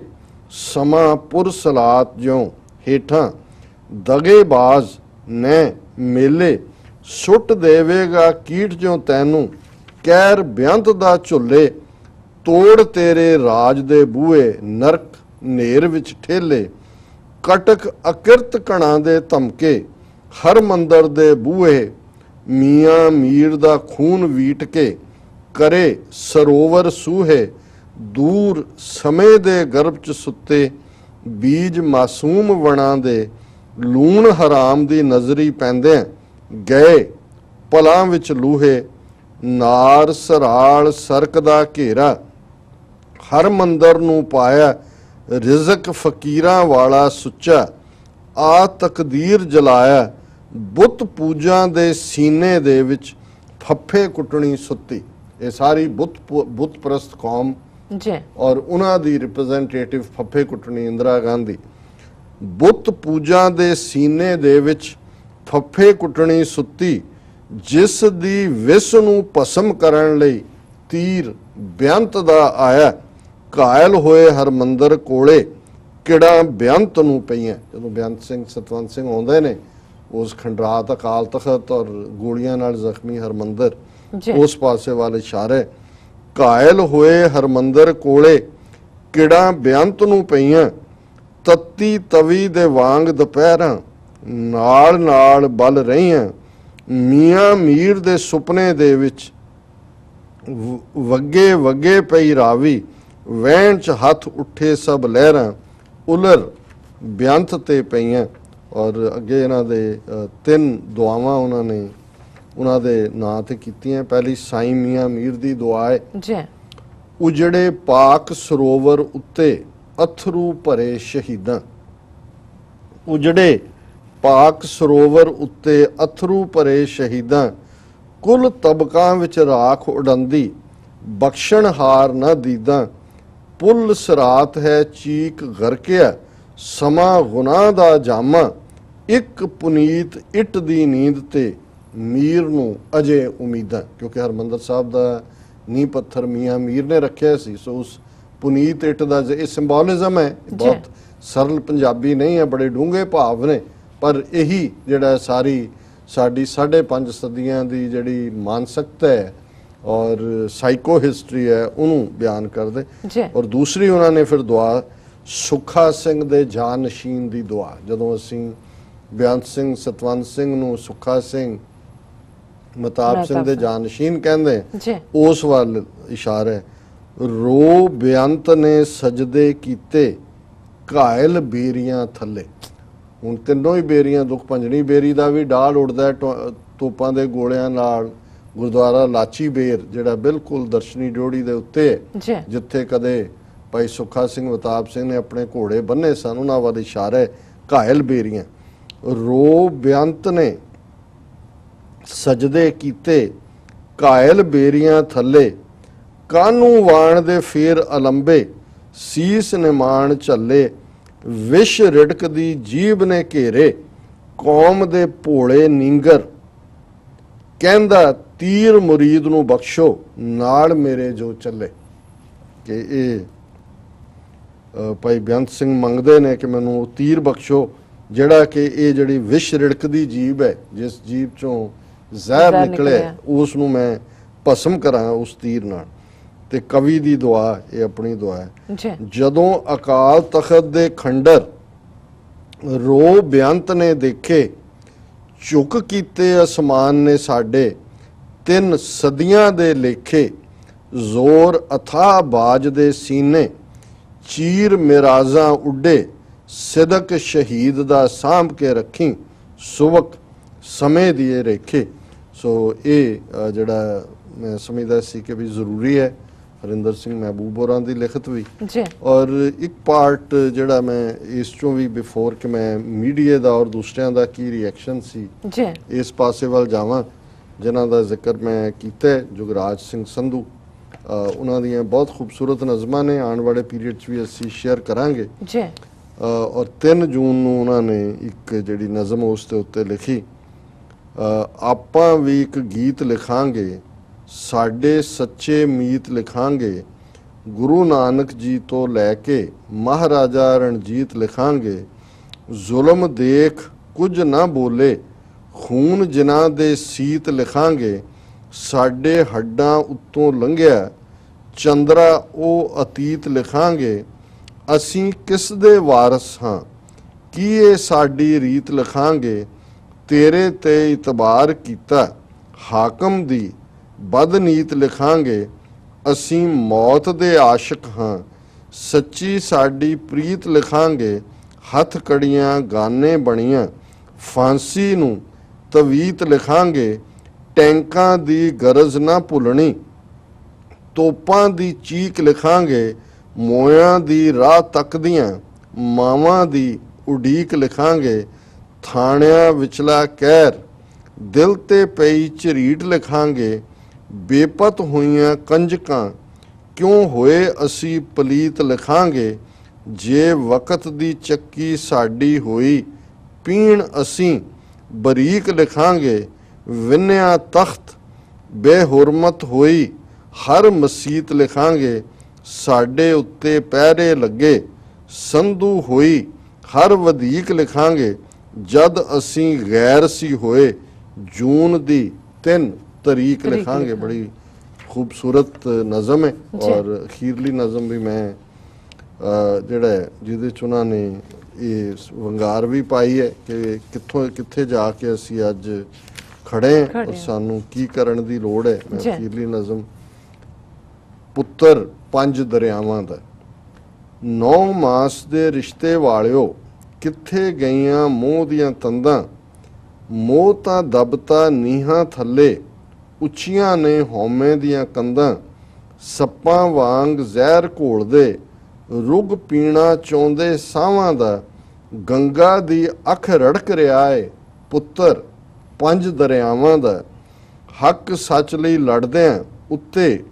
ਸਮਾਂ ਪੁਰਸਲਾਤ ਜਿਉਂ ਹੇਠਾਂ, ਦਗੇਬਾਜ਼ ਨੇ ਮੇਲੇ, ਸੁੱਟ ਦੇਵੇਗਾ ਕੀਟ ਜਿਉਂ ਤੈਨੂੰ, ਕਹਿਰ ਬੇਅੰਤ ਦਾ ਝੁੱਲੇ, ਤੋੜ ਤੇਰੇ ਰਾਜ ਦੇ ਬੂਹੇ, ਨਰਕ ਨੇਰ ਵਿੱਚ ਠੇਲੇ, ਕਟਕ ਅਕਿਰਤ ਕਣਾਂ ਦੇ ਧਮਕੇ, ਹਰ ਮੰਦਰ ਦੇ ਬੂਹੇ, ਮੀਆਂ ਮੀਰ ਦਾ ਖੂਨ ਵੀਟ ਕੇ, ਕਰੇ ਸਰੋਵਰ ਸੂਹੇ, ਦੂਰ ਸਮੇਂ ਦੇ ਗਰਭ ਚ ਸੁੱਤੇ, ਬੀਜ ਮਾਸੂਮ ਵਣਾਂ ਦੇ, ਲੂਣ ਹਰਾਮ ਦੀ ਨਜ਼ਰੀ ਪੈਂਦਿਆਂ, ਗਏ ਪਲਾਂ ਵਿੱਚ ਲੂਹੇ, ਨਾਰ ਸਰਾਲ ਸਰਕ ਦਾ ਘੇਰਾ, ਹਰ ਮੰਦਰ ਨੂੰ ਪਾਇਆ, ਰਿਜ਼ਕ ਫਕੀਰਾਂ ਵਾਲਾ ਸੁੱਚਾ, ਆ ਤਕਦੀਰ ਜਲਾਇਆ, ਬੁੱਤ ਪੂਜਾ ਦੇ ਸੀਨੇ ਦੇ ਵਿੱਚ, ਫੱਫੇ ਕੁੱਟਣੀ ਸੁੱਤੀ। ਇਹ ਸਾਰੀ ਬੁੱਤ ਪ੍ਰਸਤ ਕੌਮ ਜੀ ਔਰ ਉਹਨਾਂ ਦੀ ਰਿਪਰੈਜ਼ੈਂਟੇਟਿਵ ਫੱਫੇ ਕੁੱਟਣੀ ਇੰਦਰਾ ਗਾਂਧੀ। ਬੁੱਤ ਪੂਜਾ ਦੇ ਸੀਨੇ ਦੇ ਵਿੱਚ ਫੱਫੇ ਕੁੱਟਣੀ ਸੁੱਤੀ, ਜਿਸ ਦੀ ਵਿਸ ਨੂੰ ਭਸਮ ਕਰਨ ਲਈ ਤੀਰ ਬੇਅੰਤ ਦਾ ਆਇਆ, ਘਾਇਲ ਹੋਏ ਹਰਮੰਦਰ ਕੋਲੇ, ਕਿੜਾ ਬੇਅੰਤ ਨੂੰ ਪਈਆਂ। ਜਦੋਂ ਬੇਅੰਤ ਸਿੰਘ ਸਤਵੰਤ ਸਿੰਘ ਆਉਂਦੇ ਨੇ ਉਸ ਖੰਡਰਾਤ ਅਕਾਲ ਤਖਤ ਔਰ ਗੋਲੀਆਂ ਨਾਲ ਜ਼ਖਮੀ ਹਰਮੰਦਰ, ਉਸ ਪਾਸੇ ਵੱਲ ਇਸ਼ਾਰੇ, ਘਾਇਲ ਹੋਏ ਹਰਮੰਦਰ ਕੋਲੇ, ਕਿੜਾ ਬੇਅੰਤ ਨੂੰ ਪਈਆਂ, ਤੱਤੀ ਤਵੀ ਦੇ ਵਾਂਗ ਦੁਪਹਿਰਾਂ, ਨਾਲ ਨਾਲ ਬਲ ਰਹੀਆਂ, ਮੀਆਂ ਮੀਰ ਦੇ ਸੁਪਨੇ ਦੇ ਵਿੱਚ, ਵੱਗੇ ਵੱਗੇ ਪਈ ਰਾਵੀ, ਵਹਿਣ ਚ ਹੱਥ ਉੱਠੇ ਸਭ ਲਹਿਰਾਂ, ਉਲਰ ਬੇਅੰਤ ਤੇ ਪਈਆਂ। ਔਰ ਅੱਗੇ ਇਹਨਾਂ ਦੇ 3 ਦੁਆਵਾਂ ਉਹਨਾਂ ਨੇ ਉਹਨਾਂ ਦੇ ਨਾਂ ਤੇ ਕੀਤੀਆਂ। ਪਹਿਲੀ ਸਾਈਂ ਮੀਆਂ ਮੀਰ ਦੀ ਦੁਆ ਹੈ ਜੀ, ਉਜੜੇ ਪਾਕ ਸਰੋਵਰ ਉੱਤੇ ਅਥਰੂ ਭਰੇ ਸ਼ਹੀਦਾਂ, ਉਜੜੇ ਪਾਕ ਸਰੋਵਰ ਉੱਤੇ ਅਥਰੂ ਭਰੇ ਸ਼ਹੀਦਾਂ, ਕੁੱਲ ਤਬਕਾਂ ਵਿੱਚ ਰਾਖ ਉਡੰਦੀ, ਬਖਸ਼ਣਹਾਰ ਨਾ ਦੀਦਾਂ, ਪੁੱਲ ਸਰਾਤ ਹੈ ਚੀਕ ਗਰਕਿਆ, ਸਮਾਂ ਗੁਨਾਹ ਦਾ ਜਾਮਾ, ਇੱਕ ਪੁਨੀਤ ਇੱਟ ਦੀ ਨੀਂਦ ਤੇ, ਮੀਰ ਨੂੰ ਅਜੇ ਉਮੀਦਾਂ। ਕਿਉਂਕਿ ਹਰਮੰਦਰ ਸਾਹਿਬ ਦਾ ਨੀਂਹ ਪੱਥਰ ਮੀਆਂ ਮੀਰ ਨੇ ਰੱਖਿਆ ਸੀ, ਸੋ ਉਸ ਪੁਨੀਤ ਇੱਟ ਦਾ ਇਹ ਸਿੰਬੋਲਿਜ਼ਮ ਹੈ। ਬਹੁਤ ਸਰਲ ਪੰਜਾਬੀ ਨਹੀਂ ਹੈ, ਬੜੇ ਡੂੰਘੇ ਭਾਵ ਨੇ, ਪਰ ਇਹੀ ਜਿਹੜਾ ਸਾਰੀ ਸਾਡੀ 5.5 ਸਦੀਆਂ ਦੀ ਜਿਹੜੀ ਮਾਨਸਿਕਤਾ ਹੈ ਔਰ ਸਾਈਕੋ ਹਿਸਟਰੀ ਹੈ ਉਹਨੂੰ ਬਿਆਨ ਕਰਦੇ। ਔਰ ਦੂਸਰੀ ਉਹਨਾਂ ਨੇ ਫਿਰ ਦੁਆ ਸੁੱਖਾ ਸਿੰਘ ਦੇ ਜਾਨਸ਼ੀਨ ਦੀ ਦੁਆ। ਜਦੋਂ ਅਸੀਂ ਬੇਅੰਤ ਸਿੰਘ ਸਤਵੰਤ ਸਿੰਘ ਨੂੰ ਸੁੱਖਾ ਸਿੰਘ ਮਹਿਤਾਬ ਸਿੰਘ ਦੇ ਜਾਨਸ਼ੀਨ ਕਹਿੰਦੇ, ਉਸ ਵੱਲ ਇਸ਼ਾਰਾ ਹੈ। ਰੋ ਬੇਅੰਤ ਨੇ ਸਜਦੇ ਕੀਤੇ, ਘਾਇਲ ਬੇਰੀਆਂ ਥੱਲੇ। ਹੁਣ ਤਿੰਨੋਂ ਹੀ ਬੇਰੀਆਂ, ਦੁੱਖ ਭੰਜਣੀ ਬੇਰੀ ਦਾ ਵੀ ਡਾਲ ਉੱਡਦਾ ਤੋਪਾਂ ਦੇ ਗੋਲਿਆਂ ਨਾਲ। ਗੁਰਦੁਆਰਾ ਲਾਚੀ ਬੇਰ ਜਿਹੜਾ ਬਿਲਕੁਲ ਦਰਸ਼ਨੀ ਡਿਓੜੀ ਦੇ ਉੱਤੇ ਹੈ, ਜਿੱਥੇ ਕਦੇ ਭਾਈ ਸੁੱਖਾ ਸਿੰਘ ਮਹਿਤਾਬ ਸਿੰਘ ਨੇ ਆਪਣੇ ਘੋੜੇ ਬੰਨੇ ਸਨ, ਉਹਨਾਂ ਵੱਲ ਇਸ਼ਾਰਾ ਹੈ। ਘਾਇਲ ਬੇਰੀਆਂ, ਰੋ ਬੇਅੰਤ ਨੇ ਸਜਦੇ ਕੀਤੇ, ਘਾਇਲ ਬੇਰੀਆਂ ਥੱਲੇ, ਕਾਨੂੰ ਵਾਣ ਦੇ ਫੇਰ ਅਲੰਬੇ, ਸੀਸ ਨਿਮਾਣ ਝੱਲੇ, ਵਿਸ਼ ਰਿੜਕਦੀ ਜੀਭ ਨੇ ਘੇਰੇ, ਕੌਮ ਦੇ ਭੋਲੇ ਨੀਂਗਰ, ਕਹਿੰਦਾ ਤੀਰ ਮੁਰੀਦ ਨੂੰ ਬਖਸ਼ੋ ਨਾਲ ਮੇਰੇ ਜੋ ਚੱਲੇ। ਕਿ ਇਹ ਭਾਈ ਬੇਅੰਤ ਸਿੰਘ ਮੰਗਦੇ ਨੇ ਕਿ ਮੈਨੂੰ ਉਹ ਤੀਰ ਬਖਸ਼ੋ ਜਿਹੜਾ ਕਿ ਇਹ ਜਿਹੜੀ ਵਿਸ਼ ਰਿੜਕਦੀ ਜੀਭ ਹੈ, ਜਿਸ ਜੀਭ ਚੋਂ ਜ਼ਹਿਰ ਨਿਕਲਿਆ, ਉਸ ਨੂੰ ਮੈਂ ਭਸਮ ਕਰਾਂ ਉਸ ਤੀਰ ਨਾਲ। ਤੇ ਕਵੀ ਦੀ ਦੁਆ, ਇਹ ਆਪਣੀ ਦੁਆ ਹੈ। ਜਦੋਂ ਅਕਾਲ ਤਖਤ ਦੇ ਖੰਡਰ ਰੋ ਬੇਅੰਤ ਨੇ ਦੇਖੇ, ਝੁਕ ਕੀਤੇ ਅਸਮਾਨ ਨੇ ਸਾਡੇ, 3 ਸਦੀਆਂ ਦੇ ਲੇਖੇ, ਜ਼ੋਰ ਅਥਾਹ ਬਾਜ ਦੇ ਸੀਨੇ, ਚੀਰ ਮਿਰਾਜ਼ਾਂ ਉੱਡੇ, ਸਿਦਕ ਸ਼ਹੀਦ ਦਾ ਸਾਂਭ ਕੇ ਰੱਖੀ, ਸੁਵਕ ਸਮੇਂ ਦੀਏ ਰੇਖੇ। ਸੋ ਇਹ ਜਿਹੜਾ ਮੈਂ ਸਮਝਦਾ ਸੀ ਕਿ ਵੀ ਜ਼ਰੂਰੀ ਹੈ, ਹਰਿੰਦਰ ਸਿੰਘ ਮਹਿਬੂਬ ਹੋਰਾਂ ਦੀ ਲਿਖਤ ਵੀ। ਔਰ ਇੱਕ ਪਾਰਟ ਜਿਹੜਾ ਮੈਂ ਇਸ ਚੋਂ ਵੀ ਬਿਫੋਰ ਕਿ ਮੈਂ ਮੀਡੀਆ ਦਾ ਔਰ ਦੂਸਰਿਆਂ ਦਾ ਕੀ ਰਿਐਕਸ਼ਨ ਸੀ ਇਸ ਪਾਸੇ ਵੱਲ ਜਾਵਾਂ, ਜਿਨ੍ਹਾਂ ਦਾ ਜ਼ਿਕਰ ਮੈਂ ਕੀਤਾ, ਜੁਗਰਾਜ ਸਿੰਘ ਸੰਧੂ, ਉਹਨਾਂ ਦੀਆਂ ਬਹੁਤ ਖੂਬਸੂਰਤ ਨਜ਼ਮਾਂ ਨੇ, ਆਉਣ ਵਾਲੇ ਪੀਰੀਅਡ 'ਚ ਵੀ ਅਸੀਂ ਸ਼ੇਅਰ ਕਰਾਂਗੇ। ਔਰ 3 ਜੂਨ ਨੂੰ ਉਹਨਾਂ ਨੇ ਇੱਕ ਜਿਹੜੀ ਨਜ਼ਮ ਉਸ ਦੇ ਉੱਤੇ ਲਿਖੀ, ਆਪਾਂ ਵੀ ਇੱਕ ਗੀਤ ਲਿਖਾਂਗੇ, ਸਾਡੇ ਸੱਚੇ ਮੀਤ ਲਿਖਾਂਗੇ, ਗੁਰੂ ਨਾਨਕ ਜੀ ਤੋਂ ਲੈ ਕੇ ਮਹਾਰਾਜਾ ਰਣਜੀਤ ਲਿਖਾਂਗੇ, ਜ਼ੁਲਮ ਦੇਖ ਕੁਝ ਨਾ ਬੋਲੇ, ਖੂਨ ਜਿਨ੍ਹਾਂ ਦੇ ਸੀਤ ਲਿਖਾਂਗੇ, ਸਾਡੇ ਹੱਡਾਂ ਉੱਤੋਂ ਲੰਘਿਆ ਚੰਦਰਾ ਉਹ ਅਤੀਤ ਲਿਖਾਂਗੇ, ਅਸੀਂ ਕਿਸ ਦੇ ਵਾਰਸ ਹਾਂ, ਕੀ ਇਹ ਸਾਡੀ ਰੀਤ ਲਿਖਾਂਗੇ, ਤੇਰੇ ਤੇ ਇਤਬਾਰ ਕੀਤਾ ਹਾਕਮ ਦੀ ਬਦਨੀਤ ਲਿਖਾਂਗੇ, ਅਸੀਂ ਮੌਤ ਦੇ ਆਸ਼ਿਕ ਹਾਂ, ਸੱਚੀ ਸਾਡੀ ਪ੍ਰੀਤ ਲਿਖਾਂਗੇ, ਹੱਥ ਕੜੀਆਂ ਗਾਨੇ ਬਣੀਆਂ, ਫਾਂਸੀ ਨੂੰ ਤਵੀਤ ਲਿਖਾਂਗੇ, ਟੈਂਕਾਂ ਦੀ ਗਰਜ ਨਾ ਭੁੱਲਣੀ, ਤੋਪਾਂ ਦੀ ਚੀਕ ਲਿਖਾਂਗੇ, ਮੋਇਆਂ ਦੀ ਰਾਹ ਤੱਕਦੀਆਂ ਮਾਵਾਂ ਦੀ ਉਡੀਕ ਲਿਖਾਂਗੇ, ਥਾਣਿਆਂ ਵਿਚਲਾ ਕਹਿਰ ਦਿਲ ਤੇ ਪਈ ਝਰੀਟ ਲਿਖਾਂਗੇ, ਬੇਪਤ ਹੋਈਆਂ ਕੰਜਕਾਂ ਕਿਉਂ ਹੋਏ ਅਸੀਂ ਪਲੀਤ ਲਿਖਾਂਗੇ, ਜੇ ਵਕਤ ਦੀ ਚੱਕੀ ਸਾਡੀ ਹੋਈ ਪੀਣ ਅਸੀਂ ਬਰੀਕ ਲਿਖਾਂਗੇ, ਵਿੰਨਿਆ ਤਖਤ ਬੇਹੁਰਮਤ ਹੋਈ ਹਰ ਮਸੀਤ ਲਿਖਾਂਗੇ, ਸਾਡੇ ਉੱਤੇ ਪਹਿਰੇ ਲੱਗੇ ਸੰਧੂ ਹੋਈ ਹਰ ਵਧੀਕ ਲਿਖਾਂਗੇ, ਜਦ ਅਸੀਂ ਗੈਰ ਸੀ ਹੋਏ ਜੂਨ ਦੀ 3 ਤਰੀਕ ਲਿਖਾਂਗੇ। ਬੜੀ ਖੂਬਸੂਰਤ ਨਜ਼ਮ ਹੈ। ਔਰ ਅਖੀਰਲੀ ਨਜ਼ਮ ਵੀ ਮੈਂ ਜਿਹੜਾ ਜਿਹਦੇ 'ਚ ਉਹਨਾਂ ਨੇ ਇਹ ਵੰਗਾਰ ਵੀ ਪਾਈ ਹੈ ਕਿ ਕਿੱਥੋਂ ਕਿੱਥੇ ਜਾ ਕੇ ਅਸੀਂ ਅੱਜ ਖੜੇ ਹਾਂ ਔਰ ਸਾਨੂੰ ਕੀ ਕਰਨ ਦੀ ਲੋੜ ਹੈ। ਮੈਂ ਅਖੀਰਲੀ ਨਜ਼ਮ, ਪੁੱਤਰ 5 ਦਰਿਆਵਾਂ ਦਾ, 9 ਮਾਸ ਦੇ ਰਿਸ਼ਤੇ ਵਾਲਿਓ, ਕਿੱਥੇ ਗਈਆਂ ਮੋਹ ਦੀਆਂ ਤੰਦਾਂ, ਮੋਹ ਤਾਂ ਦਬਤਾ ਨੀਹਾਂ ਥੱਲੇ, ਉੱਚੀਆਂ ਨੇ ਹਉਮੈ ਦੀਆਂ ਕੰਧਾਂ, ਸੱਪਾਂ ਵਾਂਗ ਜ਼ਹਿਰ ਘੋਲਦੇ, ਰੁੱਗ ਪੀਣਾ ਚਾਹੁੰਦੇ ਸਾਵਾਂ ਦਾ, ਗੰਗਾ ਦੀ ਅੱਖ ਰੜਕ ਰਿਹਾ ਏ ਪੁੱਤਰ 5 ਦਰਿਆਵਾਂ ਦਾ, ਹੱਕ ਸੱਚ ਲਈ ਲੜਦਿਆਂ ਉੱਤੇ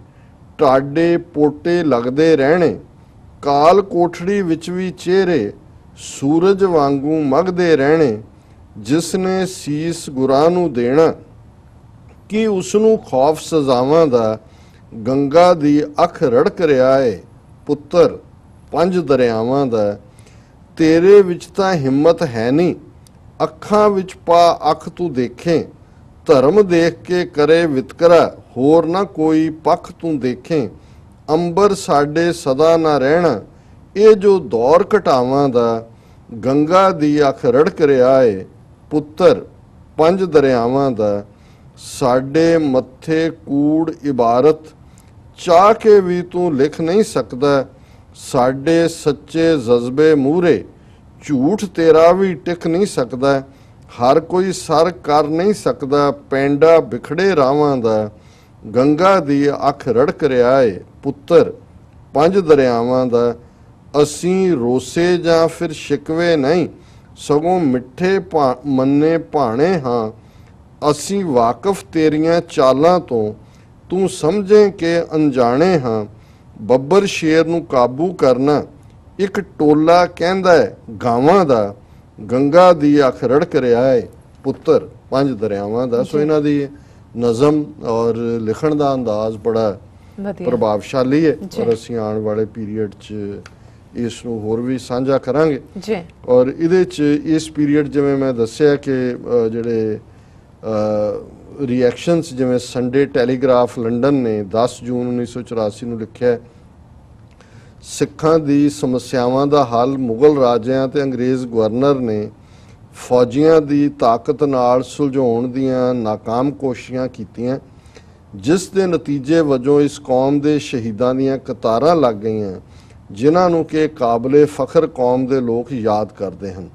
ਟਾਡੇ ਪੋਟੇ ਲੱਗਦੇ ਰਹਿਣੇ, ਕਾਲ ਕੋਠੜੀ ਵਿੱਚ ਵੀ ਚਿਹਰੇ ਸੂਰਜ ਵਾਂਗੂ ਮਗਦੇ ਰਹਿਣੇ, ਜਿਸ ਨੇ ਸੀਸ ਗੁਰਾਂ ਨੂੰ ਦੇਣਾ ਕਿ ਉਸ ਨੂੰ ਖੌਫ ਸਜ਼ਾਵਾਂ ਦਾ, ਗੰਗਾ ਦੀ ਅੱਖ ਰੜਕ ਰਿਹਾ ਏ ਪੁੱਤਰ 5 ਦਰਿਆਵਾਂ ਦਾ, ਤੇਰੇ ਵਿੱਚ ਤਾਂ ਹਿੰਮਤ ਹੈ ਨਹੀਂ, ਅੱਖਾਂ ਵਿੱਚ ਪਾ ਅੱਖ ਤੂੰ ਦੇਖੇ, ਧਰਮ ਦੇਖ ਕੇ ਕਰੇ ਵਿਤਕਰਾ, ਹੋਰ ਨਾ ਕੋਈ ਪੱਖ ਤੂੰ ਦੇਖੇ, ਅੰਬਰ ਸਾਡੇ ਸਦਾ ਨਾ ਰਹਿਣਾ, ਇਹ ਜੋ ਦੌਰ ਘਟਾਵਾਂ ਦਾ, ਗੰਗਾ ਦੀ ਅੱਖ ਰੜਕ ਰਿਹਾ ਏ ਪੁੱਤਰ 5 ਦਰਿਆਵਾਂ ਦਾ, ਸਾਡੇ ਮੱਥੇ ਕੂੜ ਇਬਾਰਤ ਚਾਹ ਕੇ ਵੀ ਤੂੰ ਲਿਖ ਨਹੀਂ ਸਕਦਾ, ਸਾਡੇ ਸੱਚੇ ਜਜ਼ਬੇ ਮੂਹਰੇ ਝੂਠ ਤੇਰਾ ਵੀ ਟਿਕ ਨਹੀਂ ਸਕਦਾ, ਹਰ ਕੋਈ ਸਰ ਕਰ ਨਹੀਂ ਸਕਦਾ ਪੈਂਡਾ ਬਿਖੜੇ ਰਾਵਾਂ ਦਾ, ਗੰਗਾ ਦੀ ਅੱਖ ਰੜਕ ਰਿਹਾ ਏ ਪੁੱਤਰ 5 ਦਰਿਆਵਾਂ ਦਾ, ਅਸੀਂ ਰੋਸੇ ਜਾਂ ਫਿਰ ਸ਼ਿਕਵੇ ਨਹੀਂ, ਸਗੋਂ ਮਿੱਠੇ ਮੰਨੇ ਭਾਣੇ ਹਾਂ, ਅਸੀਂ ਵਾਕਿਫ ਤੇਰੀਆਂ ਚਾਲਾਂ ਤੋਂ, ਤੂੰ ਸਮਝੇ ਕਿ ਅਣਜਾਣੇ ਹਾਂ, ਬੱਬਰ ਸ਼ੇਰ ਨੂੰ ਕਾਬੂ ਕਰਨਾ ਇੱਕ ਟੋਲਾ ਕਹਿੰਦਾ ਹੈ ਗਾਵਾਂ ਦਾ, ਗੰਗਾ ਦੀ ਅੱਖ ਰੜਕ ਰਿਹਾ ਹੈ ਪੁੱਤਰ 5 ਦਰਿਆਵਾਂ ਦਾ। ਸੋ ਇਹਨਾਂ ਦੀ ਨਜ਼ਮ ਔਰ ਲਿਖਣ ਦਾ ਅੰਦਾਜ਼ ਬੜਾ ਪ੍ਰਭਾਵਸ਼ਾਲੀ ਹੈ ਔਰ ਅਸੀਂ ਆਉਣ ਵਾਲੇ ਪੀਰੀਅਡ 'ਚ ਇਸ ਨੂੰ ਹੋਰ ਵੀ ਸਾਂਝਾ ਕਰਾਂਗੇ ਜੀ। ਔਰ ਇਹਦੇ 'ਚ ਇਸ ਪੀਰੀਅਡ ਜਿਵੇਂ ਮੈਂ ਦੱਸਿਆ ਕਿ ਜਿਹੜੇ ਰਿਐਕਸ਼ਨਸ ਜਿਵੇਂ ਸੰਡੇ ਟੈਲੀਗ੍ਰਾਫ ਲੰਡਨ ਨੇ 10 ਜੂਨ 1984 ਨੂੰ ਲਿਖਿਆ, ਸਿੱਖਾਂ ਦੀ ਸਮੱਸਿਆਵਾਂ ਦਾ ਹੱਲ ਮੁਗਲ ਰਾਜਿਆਂ ਤੇ ਅੰਗਰੇਜ਼ ਗਵਰਨਰ ਨੇ ਫੌਜੀਆਂ ਦੀ ਤਾਕਤ ਨਾਲ ਸੁਲਝਾਉਣ ਦੀਆਂ ਨਾਕਾਮ ਕੋਸ਼ਿਸ਼ਾਂ ਕੀਤੀਆਂ, ਜਿਸ ਦੇ ਨਤੀਜੇ ਵਜੋਂ ਇਸ ਕੌਮ ਦੇ ਸ਼ਹੀਦਾਂ ਦੀਆਂ ਕਤਾਰਾਂ ਲੱਗ ਗਈਆਂ, ਜਿਨ੍ਹਾਂ ਨੂੰ ਕਿ ਕਾਬਲੇ ਫਖਰ ਕੌਮ ਦੇ ਲੋਕ ਯਾਦ ਕਰਦੇ ਹਨ।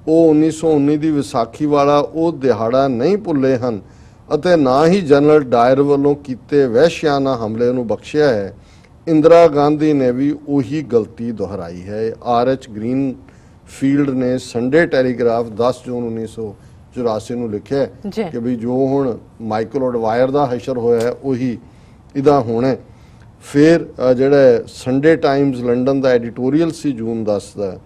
ਉਹ 1919 ਦੀ ਵਿਸਾਖੀ ਵਾਲਾ ਉਹ ਦਿਹਾੜਾ ਨਹੀਂ ਭੁੱਲੇ ਹਨ ਅਤੇ ਨਾ ਹੀ ਜਨਰਲ ਡਾਇਰ ਵੱਲੋਂ ਕੀਤੇ ਵਹਿਸ਼ਿਆਨਾ ਹਮਲੇ ਨੂੰ ਬਖਸ਼ਿਆ ਹੈ। ਇੰਦਰਾ ਗਾਂਧੀ ਨੇ ਵੀ ਉਹੀ ਗਲਤੀ ਦੁਹਰਾਈ ਹੈ। RH ਗ੍ਰੀਨਫੀਲਡ ਨੇ ਸੰਡੇ ਟੈਲੀਗ੍ਰਾਫ 10 ਜੂਨ 1984 ਨੂੰ ਲਿਖਿਆ ਕਿ ਵੀ ਜੋ ਹੁਣ ਮਾਈਕਲ ਐਡਵਾਇਰ ਦਾ ਹਸ਼ਰ ਹੋਇਆ ਹੈ ਉਹੀ ਇਹਦਾ ਹੋਣਾ। ਫਿਰ ਜਿਹੜਾ ਸੰਡੇ ਟਾਈਮਜ਼ ਲੰਡਨ ਦਾ ਐਡੀਟੋਰੀਅਲ ਸੀ ਜੂਨ 10 ਦਾ,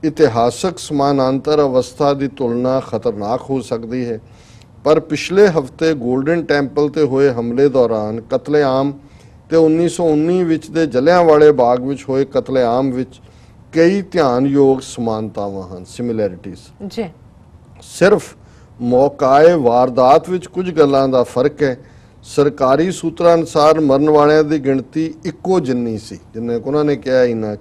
ਇਤਿਹਾਸਕ ਸਮਾਨਾਂਤਰ ਅਵਸਥਾ ਦੀ ਤੁਲਨਾ ਖਤਰਨਾਕ ਹੋ ਸਕਦੀ ਹੈ, ਪਰ ਪਿਛਲੇ ਹਫਤੇ ਗੋਲਡਨ ਟੈਂਪਲ ਤੇ ਹੋਏ ਹਮਲੇ ਦੌਰਾਨ ਕਤਲੇਆਮ ਤੇ 1919 ਵਿੱਚ ਦੇ ਜਲਿਆਂਵਾਲੇ ਬਾਗ ਵਿੱਚ ਹੋਏ ਕਤਲੇਆਮ ਵਿੱਚ ਕਈ ਧਿਆਨਯੋਗ ਸਮਾਨਤਾਵਾਂ ਹਨ, ਸਿਮਿਲੈਰਿਟੀਜ਼ ਜੀ। ਸਿਰਫ ਮੌਕਾਏ ਵਾਰਦਾਤ ਵਿੱਚ ਕੁਝ ਗੱਲਾਂ ਦਾ ਫਰਕ ਹੈ। ਸਰਕਾਰੀ ਸੂਤਰਾਂ ਅਨੁਸਾਰ ਮਰਨ ਵਾਲਿਆਂ ਦੀ ਗਿਣਤੀ ਇੱਕੋ ਜਿੰਨੀ ਸੀ, ਜਿੰਨੇ ਉਹਨਾਂ ਨੇ ਕਿਹਾ ਇੰਨਾ।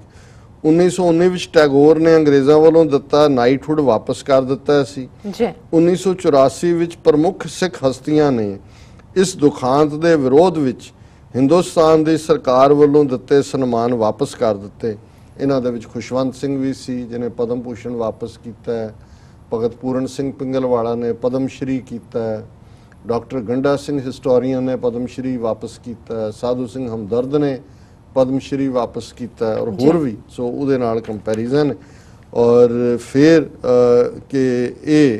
1919 ਵਿੱਚ ਟੈਗੋਰ ਨੇ ਅੰਗਰੇਜ਼ਾਂ ਵੱਲੋਂ ਦਿੱਤਾ ਨਾਈਟਹੁੱਡ ਵਾਪਸ ਕਰ ਦਿੱਤਾ ਸੀ। 1984 ਵਿੱਚ ਪ੍ਰਮੁੱਖ ਸਿੱਖ ਹਸਤੀਆਂ ਨੇ ਇਸ ਦੁਖਾਂਤ ਦੇ ਵਿਰੋਧ ਵਿੱਚ ਹਿੰਦੁਸਤਾਨ ਦੀ ਸਰਕਾਰ ਵੱਲੋਂ ਦਿੱਤੇ ਸਨਮਾਨ ਵਾਪਸ ਕਰ ਦਿੱਤੇ। ਇਹਨਾਂ ਦੇ ਵਿੱਚ ਖੁਸ਼ਵੰਤ ਸਿੰਘ ਵੀ ਸੀ ਜਿਹਨੇ ਪਦਮ ਭੂਸ਼ਣ ਵਾਪਸ ਕੀਤਾ ਹੈ, ਭਗਤ ਪੂਰਨ ਸਿੰਘ ਪਿੰਗਲਵਾੜਾ ਨੇ ਪਦਮ ਸ਼੍ਰੀ ਕੀਤਾ ਹੈ, ਡਾਕਟਰ ਗੰਡਾ ਸਿੰਘ ਹਿਸਟੋਰੀਅਨ ਨੇ ਪਦਮ ਸ਼੍ਰੀ ਵਾਪਸ ਕੀਤਾ ਹੈ, ਸਾਧੂ ਸਿੰਘ ਹਮਦਰਦ ਨੇ ਪਦਮ ਸ਼੍ਰੀ ਵਾਪਸ ਕੀਤਾ ਔਰ ਹੋਰ ਵੀ, ਸੋ ਉਹਦੇ ਨਾਲ ਕੰਪੈਰੀਜ਼ਨ। ਔਰ ਫਿਰ ਕਿ ਇਹ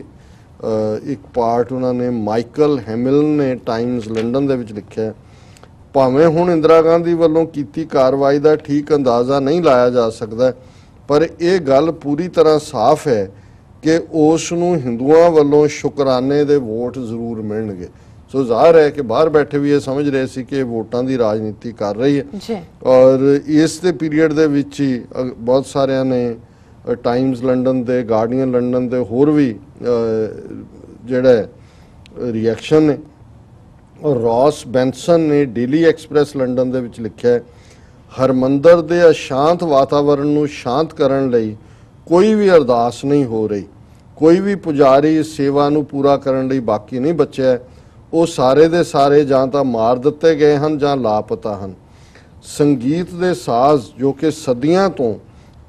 ਇੱਕ ਪਾਰਟ ਉਹਨਾਂ ਨੇ ਮਾਈਕਲ ਹੈਮਿਲਨ ਨੇ ਟਾਈਮਜ਼ ਲੰਡਨ ਦੇ ਵਿੱਚ ਲਿਖਿਆ, ਭਾਵੇਂ ਹੁਣ ਇੰਦਰਾ ਗਾਂਧੀ ਵੱਲੋਂ ਕੀਤੀ ਕਾਰਵਾਈ ਦਾ ਠੀਕ ਅੰਦਾਜ਼ਾ ਨਹੀਂ ਲਾਇਆ ਜਾ ਸਕਦਾ, ਪਰ ਇਹ ਗੱਲ ਪੂਰੀ ਤਰ੍ਹਾਂ ਸਾਫ਼ ਹੈ ਕਿ ਉਸ ਨੂੰ ਹਿੰਦੂਆਂ ਵੱਲੋਂ ਸ਼ੁਕਰਾਨੇ ਦੇ ਵੋਟ ਜ਼ਰੂਰ ਮਿਲਣਗੇ। ਸੋ ਜ਼ਾਹਰ ਹੈ ਕਿ ਬਾਹਰ ਬੈਠੇ ਵੀ ਇਹ ਸਮਝ ਰਹੇ ਸੀ ਕਿ ਵੋਟਾਂ ਦੀ ਰਾਜਨੀਤੀ ਕਰ ਰਹੀ ਹੈ। ਔਰ ਇਸ ਦੇ ਪੀਰੀਅਡ ਦੇ ਵਿੱਚ ਹੀ ਬਹੁਤ ਸਾਰਿਆਂ ਨੇ ਟਾਈਮਜ਼ ਲੰਡਨ ਦੇ, ਗਾਰਡੀਅਨ ਲੰਡਨ ਦੇ ਹੋਰ ਵੀ ਜਿਹੜਾ ਰਿਐਕਸ਼ਨ ਨੇ। ਔਰ ਰੌਸ ਬੈਂਸਨ ਨੇ ਡੇਲੀ ਐਕਸਪ੍ਰੈਸ ਲੰਡਨ ਦੇ ਵਿੱਚ ਲਿਖਿਆ, ਹਰਮੰਦਰ ਦੇ ਅਸ਼ਾਂਤ ਵਾਤਾਵਰਣ ਨੂੰ ਸ਼ਾਂਤ ਕਰਨ ਲਈ ਕੋਈ ਵੀ ਅਰਦਾਸ ਨਹੀਂ ਹੋ ਰਹੀ, ਕੋਈ ਵੀ ਪੁਜਾਰੀ ਇਸ ਸੇਵਾ ਨੂੰ ਪੂਰਾ ਕਰਨ ਲਈ ਬਾਕੀ ਨਹੀਂ ਬਚਿਆ। ਉਹ ਸਾਰੇ ਦੇ ਸਾਰੇ ਜਾਂ ਤਾਂ ਮਾਰ ਦਿੱਤੇ ਗਏ ਹਨ ਜਾਂ ਲਾਪਤਾ ਹਨ। ਸੰਗੀਤ ਦੇ ਸਾਜ਼ ਜੋ ਕਿ ਸਦੀਆਂ ਤੋਂ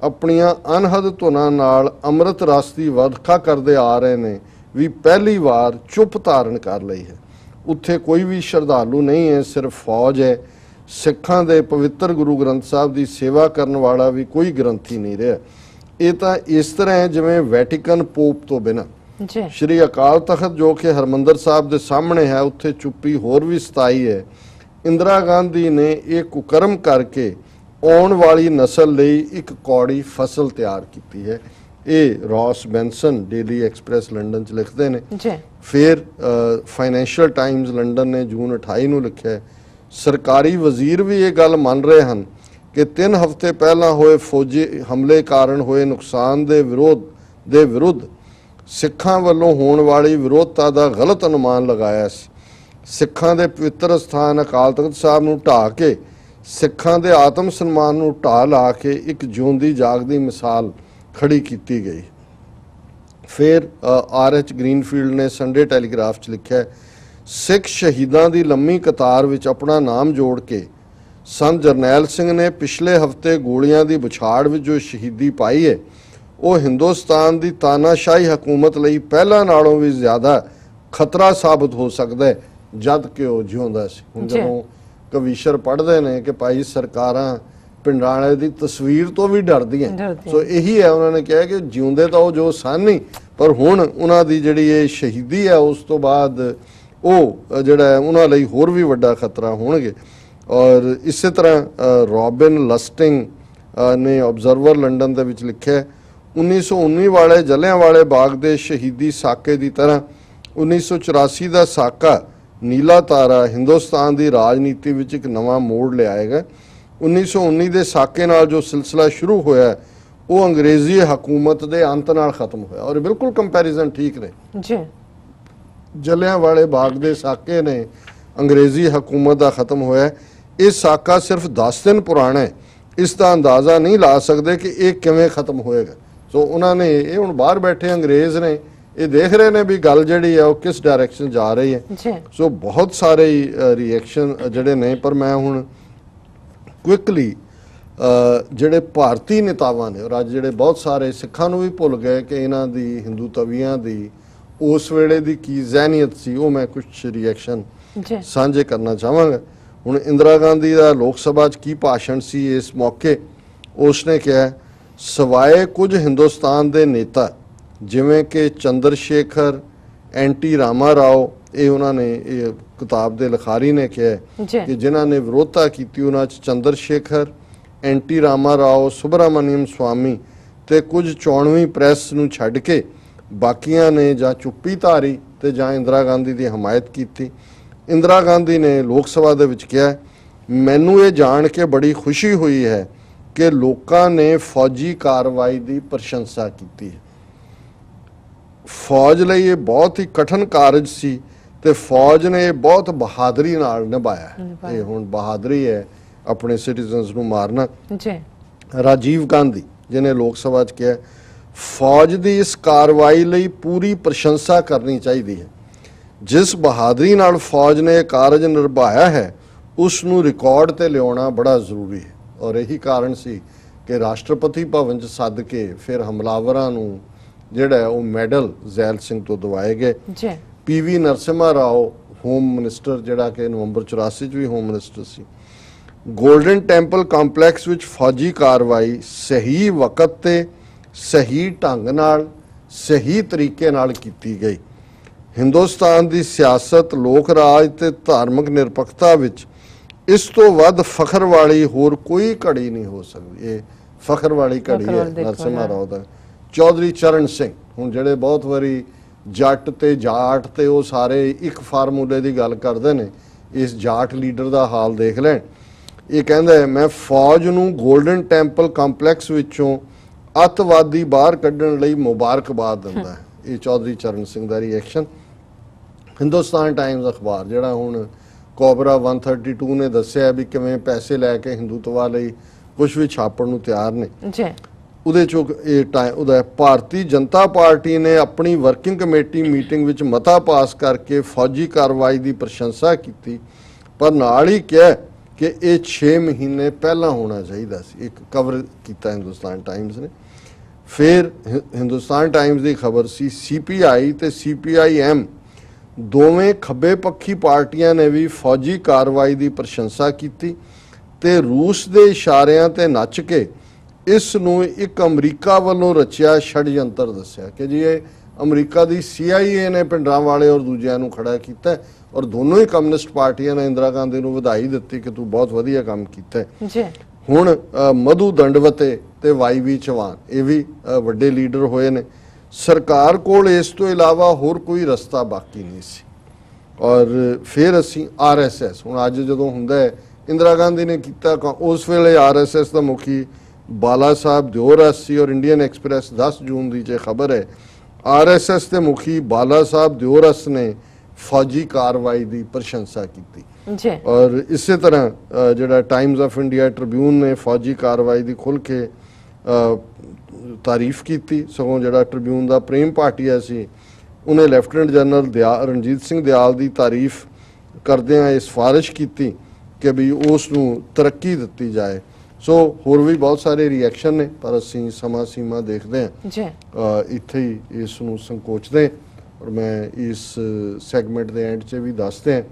ਆਪਣੀਆਂ ਅਨਹਦ ਧੁਨਾਂ ਨਾਲ ਅੰਮ੍ਰਿਤ ਰਸ ਦੀ ਵਰਖਾ ਕਰਦੇ ਆ ਰਹੇ ਨੇ, ਵੀ ਪਹਿਲੀ ਵਾਰ ਚੁੱਪ ਧਾਰਨ ਕਰ ਲਈ ਹੈ। ਉੱਥੇ ਕੋਈ ਵੀ ਸ਼ਰਧਾਲੂ ਨਹੀਂ ਹੈ, ਸਿਰਫ ਫੌਜ ਹੈ। ਸਿੱਖਾਂ ਦੇ ਪਵਿੱਤਰ ਗੁਰੂ ਗ੍ਰੰਥ ਸਾਹਿਬ ਦੀ ਸੇਵਾ ਕਰਨ ਵਾਲਾ ਵੀ ਕੋਈ ਗ੍ਰੰਥੀ ਨਹੀਂ ਰਿਹਾ। ਇਹ ਤਾਂ ਇਸ ਤਰ੍ਹਾਂ ਹੈ ਜਿਵੇਂ ਵੈਟੀਕਨ ਪੋਪ ਤੋਂ ਬਿਨਾਂ ਸ਼੍ਰੀ ਅਕਾਲ ਤਖਤ ਜੋ ਕਿ ਹਰਮੰਦਰ ਸਾਹਿਬ ਦੇ ਸਾਹਮਣੇ ਹੈ, ਉੱਥੇ ਚੁੱਪੀ ਹੋਰ ਵੀ ਸਥਾਈ ਹੈ। ਇੰਦਰਾ ਗਾਂਧੀ ਨੇ ਇਹ ਕੁਕਰਮ ਕਰਕੇ ਆਉਣ ਵਾਲੀ ਨਸਲ ਲਈ ਇੱਕ ਕੌੜੀ ਫਸਲ ਤਿਆਰ ਕੀਤੀ ਹੈ। ਇਹ ਰੌਸ ਬੈਂਸਨ ਡੇਲੀ ਐਕਸਪ੍ਰੈਸ ਲੰਡਨ 'ਚ ਲਿਖਦੇ ਨੇ। ਫਿਰ ਫਾਈਨੈਂਸ਼ੀਅਲ ਟਾਈਮਜ਼ ਲੰਡਨ ਨੇ ਜੂਨ 28 ਨੂੰ ਲਿਖਿਆ, ਸਰਕਾਰੀ ਵਜ਼ੀਰ ਵੀ ਇਹ ਗੱਲ ਮੰਨ ਰਹੇ ਹਨ ਕਿ 3 ਹਫ਼ਤੇ ਪਹਿਲਾਂ ਹੋਏ ਫੌਜੀ ਹਮਲੇ ਕਾਰਨ ਹੋਏ ਨੁਕਸਾਨ ਦੇ ਵਿਰੁੱਧ ਸਿੱਖਾਂ ਵੱਲੋਂ ਹੋਣ ਵਾਲੀ ਵਿਰੋਧਤਾ ਦਾ ਗਲਤ ਅਨੁਮਾਨ ਲਗਾਇਆ ਸੀ। ਸਿੱਖਾਂ ਦੇ ਪਵਿੱਤਰ ਸਥਾਨ ਅਕਾਲ ਤਖਤ ਸਾਹਿਬ ਨੂੰ ਢਾਹ ਕੇ ਸਿੱਖਾਂ ਦੇ ਆਤਮ ਸਨਮਾਨ ਨੂੰ ਢਾਹ ਲਾ ਕੇ ਇੱਕ ਜਿਉਂਦੀ ਜਾਗਦੀ ਮਿਸਾਲ ਖੜੀ ਕੀਤੀ ਗਈ। ਫਿਰ RH ਗ੍ਰੀਨਫੀਲਡ ਨੇ ਸੰਡੇ ਟੈਲੀਗ੍ਰਾਫ 'ਚ ਲਿਖਿਆ, ਸਿੱਖ ਸ਼ਹੀਦਾਂ ਦੀ ਲੰਮੀ ਕਤਾਰ ਵਿੱਚ ਆਪਣਾ ਨਾਮ ਜੋੜ ਕੇ ਸੰਤ ਜਰਨੈਲ ਸਿੰਘ ਨੇ ਪਿਛਲੇ ਹਫ਼ਤੇ ਗੋਲੀਆਂ ਦੀ ਬੁਛਾੜ ਵਿੱਚ ਜੋ ਸ਼ਹੀਦੀ ਪਾਈ ਹੈ, ਉਹ ਹਿੰਦੁਸਤਾਨ ਦੀ ਤਾਨਾਸ਼ਾਹੀ ਹਕੂਮਤ ਲਈ ਪਹਿਲਾਂ ਨਾਲੋਂ ਵੀ ਜ਼ਿਆਦਾ ਖਤਰਾ ਸਾਬਤ ਹੋ ਸਕਦਾ ਹੈ ਜਦ ਕਿ ਉਹ ਜਿਉਂਦਾ ਸੀ। ਹੁਣ ਜਦੋਂ ਕਵੀਸ਼ਰ ਪੜ੍ਹਦੇ ਨੇ ਕਿ ਭਾਈ ਸਰਕਾਰਾਂ ਪਿੰਡਾਂ ਵਾਲੇ ਦੀ ਤਸਵੀਰ ਤੋਂ ਵੀ ਡਰਦੀਆਂ, ਸੋ ਇਹੀ ਹੈ ਉਹਨਾਂ ਨੇ ਕਿਹਾ ਕਿ ਜਿਉਂਦੇ ਤਾਂ ਉਹ ਜੋ ਸਨ ਨਹੀਂ, ਪਰ ਹੁਣ ਉਹਨਾਂ ਦੀ ਜਿਹੜੀ ਇਹ ਸ਼ਹੀਦੀ ਹੈ ਉਸ ਤੋਂ ਬਾਅਦ ਉਹ ਜਿਹੜਾ ਉਹਨਾਂ ਲਈ ਹੋਰ ਵੀ ਵੱਡਾ ਖਤਰਾ ਹੋਣਗੇ। ਔਰ ਇਸੇ ਤਰ੍ਹਾਂ ਰੋਬਿਨ ਲਸਟਿੰਗ ਨੇ ਆਬਜ਼ਰਵਰ ਲੰਡਨ ਦੇ ਵਿੱਚ ਲਿਖਿਆ, 1919 ਵਾਲੇ ਜਲਿਆਂਵਾਲੇ ਬਾਗ ਦੇ ਸ਼ਹੀਦੀ ਸਾਕੇ ਦੀ ਤਰ੍ਹਾਂ 1984 ਦਾ ਸਾਕਾ ਨੀਲਾ ਤਾਰਾ ਹਿੰਦੁਸਤਾਨ ਦੀ ਰਾਜਨੀਤੀ ਵਿੱਚ ਇੱਕ ਨਵਾਂ ਮੋੜ ਲਿਆਏਗਾ। 1919 ਦੇ ਸਾਕੇ ਨਾਲ ਜੋ ਸਿਲਸਿਲਾ ਸ਼ੁਰੂ ਹੋਇਆ ਉਹ ਅੰਗਰੇਜ਼ੀ ਹਕੂਮਤ ਦੇ ਅੰਤ ਨਾਲ ਖਤਮ ਹੋਇਆ। ਔਰ ਬਿਲਕੁਲ ਕੰਪੈਰੀਜ਼ਨ ਠੀਕ ਨੇ ਜੀ। ਜਲਿਆਂਵਾਲੇ ਬਾਗ ਦੇ ਸਾਕੇ ਨੇ ਅੰਗਰੇਜ਼ੀ ਹਕੂਮਤ ਦਾ ਖਤਮ ਹੋਇਆ। ਇਹ ਸਾਕਾ ਸਿਰਫ 10 ਦਿਨ ਪੁਰਾਣਾ ਹੈ, ਇਸ ਦਾ ਅੰਦਾਜ਼ਾ ਨਹੀਂ ਲਾ ਸਕਦੇ ਕਿ ਇਹ ਕਿਵੇਂ ਖਤਮ ਹੋਏਗਾ। ਸੋ ਉਹਨਾਂ ਨੇ ਇਹ ਹੁਣ ਬਾਹਰ ਬੈਠੇ ਅੰਗਰੇਜ਼ ਨੇ ਇਹ ਦੇਖ ਰਹੇ ਨੇ ਵੀ ਗੱਲ ਜਿਹੜੀ ਹੈ ਉਹ ਕਿਸ ਡਾਇਰੈਕਸ਼ਨ ਜਾ ਰਹੀ ਹੈ। ਸੋ ਬਹੁਤ ਸਾਰੇ ਰਿਐਕਸ਼ਨ ਜਿਹੜੇ ਨੇ, ਪਰ ਮੈਂ ਹੁਣ ਕੁਇਕਲੀ ਜਿਹੜੇ ਭਾਰਤੀ ਨੇਤਾਵਾਂ ਨੇ ਔਰ ਅੱਜ ਜਿਹੜੇ ਬਹੁਤ ਸਾਰੇ ਸਿੱਖਾਂ ਨੂੰ ਵੀ ਭੁੱਲ ਗਏ ਕਿ ਇਹਨਾਂ ਦੀ ਹਿੰਦੂ ਤਵੀਆਂ ਦੀ ਉਸ ਵੇਲੇ ਦੀ ਕੀ ਜ਼ਹਿਨੀਅਤ ਸੀ, ਉਹ ਮੈਂ ਕੁਝ ਰਿਐਕਸ਼ਨ ਸਾਂਝੇ ਕਰਨਾ ਚਾਹਾਂਗਾ। ਹੁਣ ਇੰਦਰਾ ਗਾਂਧੀ ਦਾ ਲੋਕ ਸਭਾ 'ਚ ਕੀ ਭਾਸ਼ਣ ਸੀ ਇਸ ਮੌਕੇ। ਉਸਨੇ ਕਿਹਾ, ਸਵਾਏ ਕੁਝ ਹਿੰਦੁਸਤਾਨ ਦੇ ਨੇਤਾ ਜਿਵੇਂ ਕਿ ਚੰਦਰ ਸ਼ੇਖਰ, ਐਨ.ਟੀ. ਰਾਮਾ ਰਾਓ, ਇਹ ਉਹਨਾਂ ਨੇ ਇਹ ਕਿਤਾਬ ਦੇ ਲਿਖਾਰੀ ਨੇ ਕਿਹਾ ਕਿ ਜਿਨ੍ਹਾਂ ਨੇ ਵਿਰੋਧਤਾ ਕੀਤੀ ਉਹਨਾਂ 'ਚ ਚੰਦਰ ਸ਼ੇਖਰ, ਐਨ.ਟੀ. ਰਾਮਾ ਰਾਓ, ਸੁਬਰਾਮਨੀਅਮ ਸਵਾਮੀ ਤੇ ਕੁਝ 94ਵੀਂ ਪ੍ਰੈਸ ਨੂੰ ਛੱਡ ਕੇ ਬਾਕੀਆਂ ਨੇ ਜਾਂ ਚੁੱਪੀ ਧਾਰੀ ਤੇ ਜਾਂ ਇੰਦਰਾ ਗਾਂਧੀ ਦੀ ਹਮਾਇਤ ਕੀਤੀ। ਇੰਦਰਾ ਗਾਂਧੀ ਨੇ ਲੋਕ ਸਭਾ ਦੇ ਵਿੱਚ ਕਿਹਾ, ਮੈਨੂੰ ਇਹ ਜਾਣ ਕੇ ਬੜੀ ਖੁਸ਼ੀ ਹੋਈ ਹੈ ਕਿ ਲੋਕਾਂ ਨੇ ਫੌਜੀ ਕਾਰਵਾਈ ਦੀ ਪ੍ਰਸ਼ੰਸਾ ਕੀਤੀ ਹੈ। ਫੌਜ ਲਈ ਇਹ ਬਹੁਤ ਹੀ ਕਠਿਨ ਕਾਰਜ ਸੀ ਤੇ ਫੌਜ ਨੇ ਇਹ ਬਹੁਤ ਬਹਾਦਰੀ ਨਾਲ ਨਿਭਾਇਆ। ਇਹ ਹੁਣ ਬਹਾਦਰੀ ਹੈ ਆਪਣੇ ਸਿਟੀਜ਼ਨਸ ਨੂੰ ਮਾਰਨਾ। ਰਾਜੀਵ ਗਾਂਧੀ ਜਿਹਨੇ ਲੋਕ ਸਭਾ 'ਚ ਕਿਹਾ, ਫੌਜ ਦੀ ਇਸ ਕਾਰਵਾਈ ਲਈ ਪੂਰੀ ਪ੍ਰਸ਼ੰਸਾ ਕਰਨੀ ਚਾਹੀਦੀ ਹੈ। ਜਿਸ ਬਹਾਦਰੀ ਨਾਲ ਫੌਜ ਨੇ ਇਹ ਕਾਰਜ ਨਿਭਾਇਆ ਹੈ ਉਸ ਨੂੰ ਰਿਕਾਰਡ ਤੇ ਲਿਆਉਣਾ ਬੜਾ ਜ਼ਰੂਰੀ ਹੈ। ਔਰ ਇਹੀ ਕਾਰਨ ਸੀ ਕਿ ਰਾਸ਼ਟਰਪਤੀ ਭਵਨ 'ਚ ਸੱਦ ਕੇ ਫਿਰ ਹਮਲਾਵਰਾਂ ਨੂੰ ਜਿਹੜਾ ਉਹ ਮੈਡਲ ਜ਼ੈਲ ਸਿੰਘ ਤੋਂ ਦਵਾਏ ਗਏ। PV Narasimha Rao home minister, ਜਿਹੜਾ ਕਿ ਨਵੰਬਰ 84 'ਚ ਵੀ ਹੋਮ ਮਿਨਿਸਟਰ ਸੀ। ਗੋਲਡਨ ਟੈਂਪਲ ਕੰਪਲੈਕਸ ਵਿੱਚ ਫੌਜੀ ਕਾਰਵਾਈ ਸਹੀ ਵਕਤ ਤੇ ਸਹੀ ਢੰਗ ਨਾਲ ਸਹੀ ਤਰੀਕੇ ਨਾਲ ਕੀਤੀ ਗਈ। ਹਿੰਦੁਸਤਾਨ ਦੀ ਸਿਆਸਤ, ਲੋਕ ਰਾਜ ਤੇ ਧਾਰਮਿਕ ਨਿਰਪੱਖਤਾ ਵਿੱਚ ਇਸ ਤੋਂ ਵੱਧ ਫਖਰ ਵਾਲੀ ਹੋਰ ਕੋਈ ਘੜੀ ਨਹੀਂ ਹੋ ਸਕਦੀ। ਇਹ ਫਖਰ ਵਾਲੀ ਘੜੀ ਹੈ ਨਰਸਿਮਹਾ ਰਾਓ ਦਾ। ਚੌਧਰੀ ਚਰਨ ਸਿੰਘ, ਹੁਣ ਜਿਹੜੇ ਬਹੁਤ ਵਾਰੀ ਜੱਟ ਤੇ ਜਾਟ ਤੇ ਉਹ ਸਾਰੇ ਇੱਕ ਫਾਰਮੂਲੇ ਦੀ ਗੱਲ ਕਰਦੇ ਨੇ, ਇਸ ਜਾਟ ਲੀਡਰ ਦਾ ਹਾਲ ਦੇਖ ਲੈਣ। ਇਹ ਕਹਿੰਦਾ, ਮੈਂ ਫੌਜ ਨੂੰ ਗੋਲਡਨ ਟੈਂਪਲ ਕੰਪਲੈਕਸ ਵਿੱਚੋਂ ਅੱਤਵਾਦੀ ਬਾਹਰ ਕੱਢਣ ਲਈ ਮੁਬਾਰਕਬਾਦ ਦਿੰਦਾ ਹੈ। ਇਹ ਚੌਧਰੀ ਚਰਨ ਸਿੰਘ ਦਾ ਰਿਐਕਸ਼ਨ। ਹਿੰਦੁਸਤਾਨ ਟਾਈਮਜ਼ ਅਖਬਾਰ, ਜਿਹੜਾ ਹੁਣ ਕੋਬਰਾ 132 ਨੇ ਦੱਸਿਆ ਵੀ ਕਿਵੇਂ ਪੈਸੇ ਲੈ ਕੇ ਹਿੰਦੂਤਵਾ ਲਈ ਕੁਝ ਵੀ ਛਾਪਣ ਨੂੰ ਤਿਆਰ ਨੇ, ਉਹਦੇ ਚੋਂ ਉਹਦਾ ਭਾਰਤੀ ਜਨਤਾ ਪਾਰਟੀ ਨੇ ਆਪਣੀ ਵਰਕਿੰਗ ਕਮੇਟੀ ਮੀਟਿੰਗ ਵਿੱਚ ਮਤਾ ਪਾਸ ਕਰਕੇ ਫੌਜੀ ਕਾਰਵਾਈ ਦੀ ਪ੍ਰਸ਼ੰਸਾ ਕੀਤੀ, ਪਰ ਨਾਲ ਹੀ ਕਿਹਾ ਕਿ ਇਹ 6 ਮਹੀਨੇ ਪਹਿਲਾਂ ਹੋਣਾ ਚਾਹੀਦਾ ਸੀ। ਇੱਕ ਕਵਰ ਕੀਤਾ ਹਿੰਦੁਸਤਾਨ ਟਾਈਮਜ਼ ਨੇ। ਫਿਰ ਹਿੰਦੁਸਤਾਨ ਟਾਈਮਜ਼ ਦੀ ਖਬਰ ਸੀ, CPI ਤੇ CPIM ਦੋਵੇਂ ਖੱਬੇ ਪੱਖੀ ਪਾਰਟੀਆਂ ਨੇ ਵੀ ਫੌਜੀ ਕਾਰਵਾਈ ਦੀ ਪ੍ਰਸ਼ੰਸਾ ਕੀਤੀ ਤੇ ਰੂਸ ਦੇ ਇਸ਼ਾਰਿਆਂ ਤੇ ਨੱਚ ਕੇ ਇਸ ਨੂੰ ਇੱਕ ਅਮਰੀਕਾ ਵੱਲੋਂ ਰਚਿਆ ਛੜਯੰਤਰ ਦੱਸਿਆ ਕਿ ਜੀ ਇਹ ਅਮਰੀਕਾ ਦੀ CIA ਨੇ ਭਿੰਡਰਾਂਵਾਲੇ ਔਰ ਦੂਜਿਆਂ ਨੂੰ ਖੜਾ ਕੀਤਾ। ਔਰ ਦੋਨੋਂ ਹੀ ਕਮਿਊਨਿਸਟ ਪਾਰਟੀਆਂ ਨੇ ਇੰਦਰਾ ਗਾਂਧੀ ਨੂੰ ਵਧਾਈ ਦਿੱਤੀ ਕਿ ਤੂੰ ਬਹੁਤ ਵਧੀਆ ਕੰਮ ਕੀਤਾ। ਹੁਣ ਮਧੂ ਦੰਡਵਤੇ ਤੇ YV ਚੌਹਾਨ, ਇਹ ਵੀ ਵੱਡੇ ਲੀਡਰ ਹੋਏ ਨੇ। ਸਰਕਾਰ ਕੋਲ ਇਸ ਤੋਂ ਇਲਾਵਾ ਹੋਰ ਕੋਈ ਰਸਤਾ ਬਾਕੀ ਨਹੀਂ ਸੀ। ਔਰ ਫਿਰ ਅਸੀਂ RSS, ਹੁਣ ਅੱਜ ਜਦੋਂ ਹੁੰਦਾ ਹੈ, ਇੰਦਰਾ ਗਾਂਧੀ ਨੇ ਕੀਤਾ, ਉਸ ਵੇਲੇ RSS ਦਾ ਮੁਖੀ ਬਾਲਾ ਸਾਹਿਬ ਦਿਓਰਸ ਸੀ। ਔਰ ਇੰਡੀਅਨ ਐਕਸਪ੍ਰੈਸ 10 ਜੂਨ ਦੀ ਜੇ ਖਬਰ ਹੈ, RSS ਦੇ ਮੁਖੀ ਬਾਲਾ ਸਾਹਿਬ ਦਿਓਰਸ ਨੇ ਫੌਜੀ ਕਾਰਵਾਈ ਦੀ ਪ੍ਰਸ਼ੰਸਾ ਕੀਤੀ। ਔਰ ਇਸੇ ਤਰ੍ਹਾਂ ਜਿਹੜਾ ਟਾਈਮਜ਼ ਆਫ ਇੰਡੀਆ ਟ੍ਰਿਬਿਊਨ ਨੇ ਫੌਜੀ ਕਾਰਵਾਈ ਦੀ ਖੁੱਲ੍ਹ ਕੇ ਤਾਰੀਫ ਕੀਤੀ। ਸਗੋਂ ਜਿਹੜਾ ਟ੍ਰਿਬਿਊਨ ਦਾ ਪ੍ਰੇਮ ਭਾਟੀਆ ਸੀ, ਉਹਨੇ ਲੈਫਟੀਨੈਂਟ ਜਨਰਲ ਰਣਜੀਤ ਸਿੰਘ ਦਿਆਲ ਦੀ ਤਾਰੀਫ ਕਰਦਿਆਂ ਇਹ ਸਿਫਾਰਿਸ਼ ਕੀਤੀ ਕਿ ਵੀ ਉਸ ਨੂੰ ਤਰੱਕੀ ਦਿੱਤੀ ਜਾਏ। ਸੋ ਹੋਰ ਵੀ ਬਹੁਤ ਸਾਰੇ ਰਿਐਕਸ਼ਨ ਨੇ, ਪਰ ਅਸੀਂ ਸਮਾਂ ਸੀਮਾ ਦੇਖਦੇ ਹਾਂ, ਇੱਥੇ ਹੀ ਇਸ ਨੂੰ ਸੰਕੋਚਦੇ ਹਾਂ। ਔਰ ਮੈਂ ਇਸ ਸੈਗਮੈਂਟ ਦੇ ਐਂਡ 'ਚ ਵੀ ਦੱਸਦੇ ਹਾਂ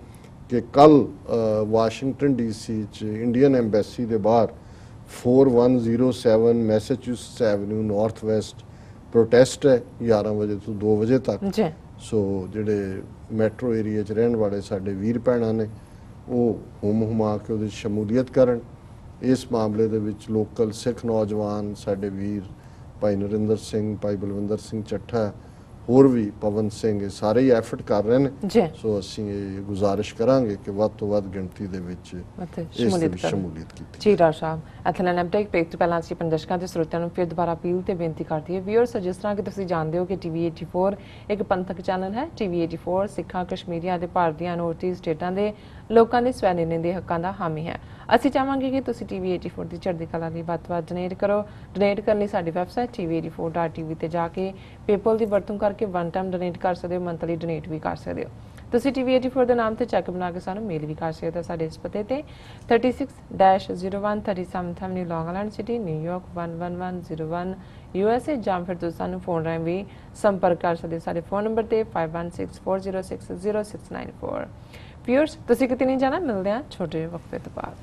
ਕਿ ਕੱਲ੍ਹ ਵਾਸ਼ਿੰਗਟਨ DC 'ਚ ਇੰਡੀਅਨ ਐਮਬੈਸੀ ਦੇ ਬਾਹਰ 4107 ਮੈਸੇਚਿਊਸਟਸ ਐਵਨਿਊ ਨਾਰਥ ਵੈਸਟ ਪ੍ਰੋਟੈਸਟ ਹੈ 11 ਵਜੇ ਤੋਂ 2 ਵਜੇ ਤੱਕ। ਸੋ ਜਿਹੜੇ ਮੈਟਰੋ ਏਰੀਆ 'ਚ ਰਹਿਣ ਵਾਲੇ ਸਾਡੇ ਵੀਰ ਭੈਣਾਂ ਨੇ ਉਹ ਹੁਮਾ ਕੇ ਉਹਦੇ 'ਚ ਸ਼ਮੂਲੀਅਤ ਕਰਨ। ਇਸ ਮਾਮਲੇ ਦੇ ਵਿੱਚ ਲੋਕਲ ਸਿੱਖ ਨੌਜਵਾਨ ਸਾਡੇ ਵੀਰ ਭਾਈ ਨਰਿੰਦਰ ਸਿੰਘ, ਭਾਈ ਬਲਵਿੰਦਰ ਸਿੰਘ ਚੱਠਾ, ਹੋਰ ਵੀ ਪਵਨ ਸਿੰਘ ਇਹ ਸਾਰੇ ਹੀ ਐਫਰਟ ਕਰ ਰਹੇ ਨੇ। ਜੀ ਸੋ ਅਸੀਂ ਇਹ ਗੁਜ਼ਾਰਿਸ਼ ਕਰਾਂਗੇ ਕਿ ਵੱਧ ਤੋਂ ਵੱਧ ਗਿਣਤੀ ਦੇ ਵਿੱਚ ਮਤੇ ਇਸ ਦੇ ਸ਼ਮੂਲੀਅਤ ਵਿੱਚ ਕਰਨ ਸ਼ਮੂਲੀਅਤ ਕੀਤੀ ਜੀ ਡਾਕਟਰ ਸਾਹਿਬ ਐਥਲਨ ਐਪਟੈਕ ਬ੍ਰੇਕ ਤੋਂ ਪਹਿਲਾਂ ਅਸੀਂ ਦਰਸ਼ਕਾਂ ਤੇ ਸਰੋਤਿਆਂ ਨੂੰ ਫਿਰ ਦੁਬਾਰਾ ਅਪੀਲ ਤੇ ਬੇਨਤੀ ਕਰਦੀ ਹੈ ਵੀਅਰਸ ਜਿਸ ਤਰ੍ਹਾਂ ਕਿ ਤੁਸੀਂ ਜਾਣਦੇ ਹੋ ਕਿ ਟੀਵੀ 84 ਇੱਕ ਪੰਥਕ ਚੈਨਲ ਹੈ। ਟੀਵੀ 84 ਸਿੱਖਾਂ ਕਸ਼ਮੀਰੀਆਂ ਅਤੇ ਭਾਰਤੀਆਂ ਨੌਰਥ ਈਸਟ ਸਟੇਟਾਂ ਦੇ ਲੋਕਾਂ ਦੇ ਸਵੈ ਨਿਰਣੇ ਦੇ ਹੱਕਾਂ ਦਾ ਹਾਮੀ ਹੈ। ਅਸੀਂ ਚਾਹਾਂਗੇ ਕਿ ਤੁਸੀਂ ਟੀਵੀ 84 ਦੀ ਚੜ੍ਹਦੀ ਕਲਾ ਲਈ ਵੱਧ ਤੋਂ ਵੱਧ ਡੋਨੇਟ ਕਰੋ। ਡੋਨੇਟ ਕਰਨ ਲਈ ਸਾਡੀ ਵੈਬਸਾਈਟ tv84.tv ਤੇ ਜਾ ਕੇ ਪੇਪਲ ਦੀ ਵਰਤੋਂ ਕਰਕੇ ਵਨ ਟਾਈਮ ਡੋਨੇਟ ਕਰ ਸਕਦੇ ਹੋ, ਮੰਥਲੀ ਡੋਨੇਟ ਵੀ ਕਰ ਸਕਦੇ ਹੋ। ਤੁਸੀਂ ਟੀਵੀ 84 ਦੇ ਨਾਮ ਤੇ ਚੈੱਕ ਬਣਾ ਕੇ ਸਾਨੂੰ ਮੇਲ ਵੀ ਕਰ ਸਕਦੇ ਹੋ ਸਾਡੇ ਇਸ ਪਤੇ ਤੇ 36-01 37th Avenue, Long Island City, New York 11101 USA, ਜਾਂ ਫਿਰ ਤੁਸੀਂ ਸਾਨੂੰ ਫੋਨ ਰਾਹੀਂ ਵੀ ਸੰਪਰਕ ਕਰ ਸਕਦੇ ਹੋ ਸਾਡੇ ਫੋਨ ਨੰਬਰ ਤੇ 5164060694। ਵੀਅਰਸ ਤੁਸੀਂ ਕਿਤੇ ਨਹੀਂ ਜਾਣਾ, ਮਿਲਦੇ ਹਾਂ ਛੋਟੇ ਜਿਹੇ ਵਕਫੇ ਤੋਂ ਬਾਅਦ।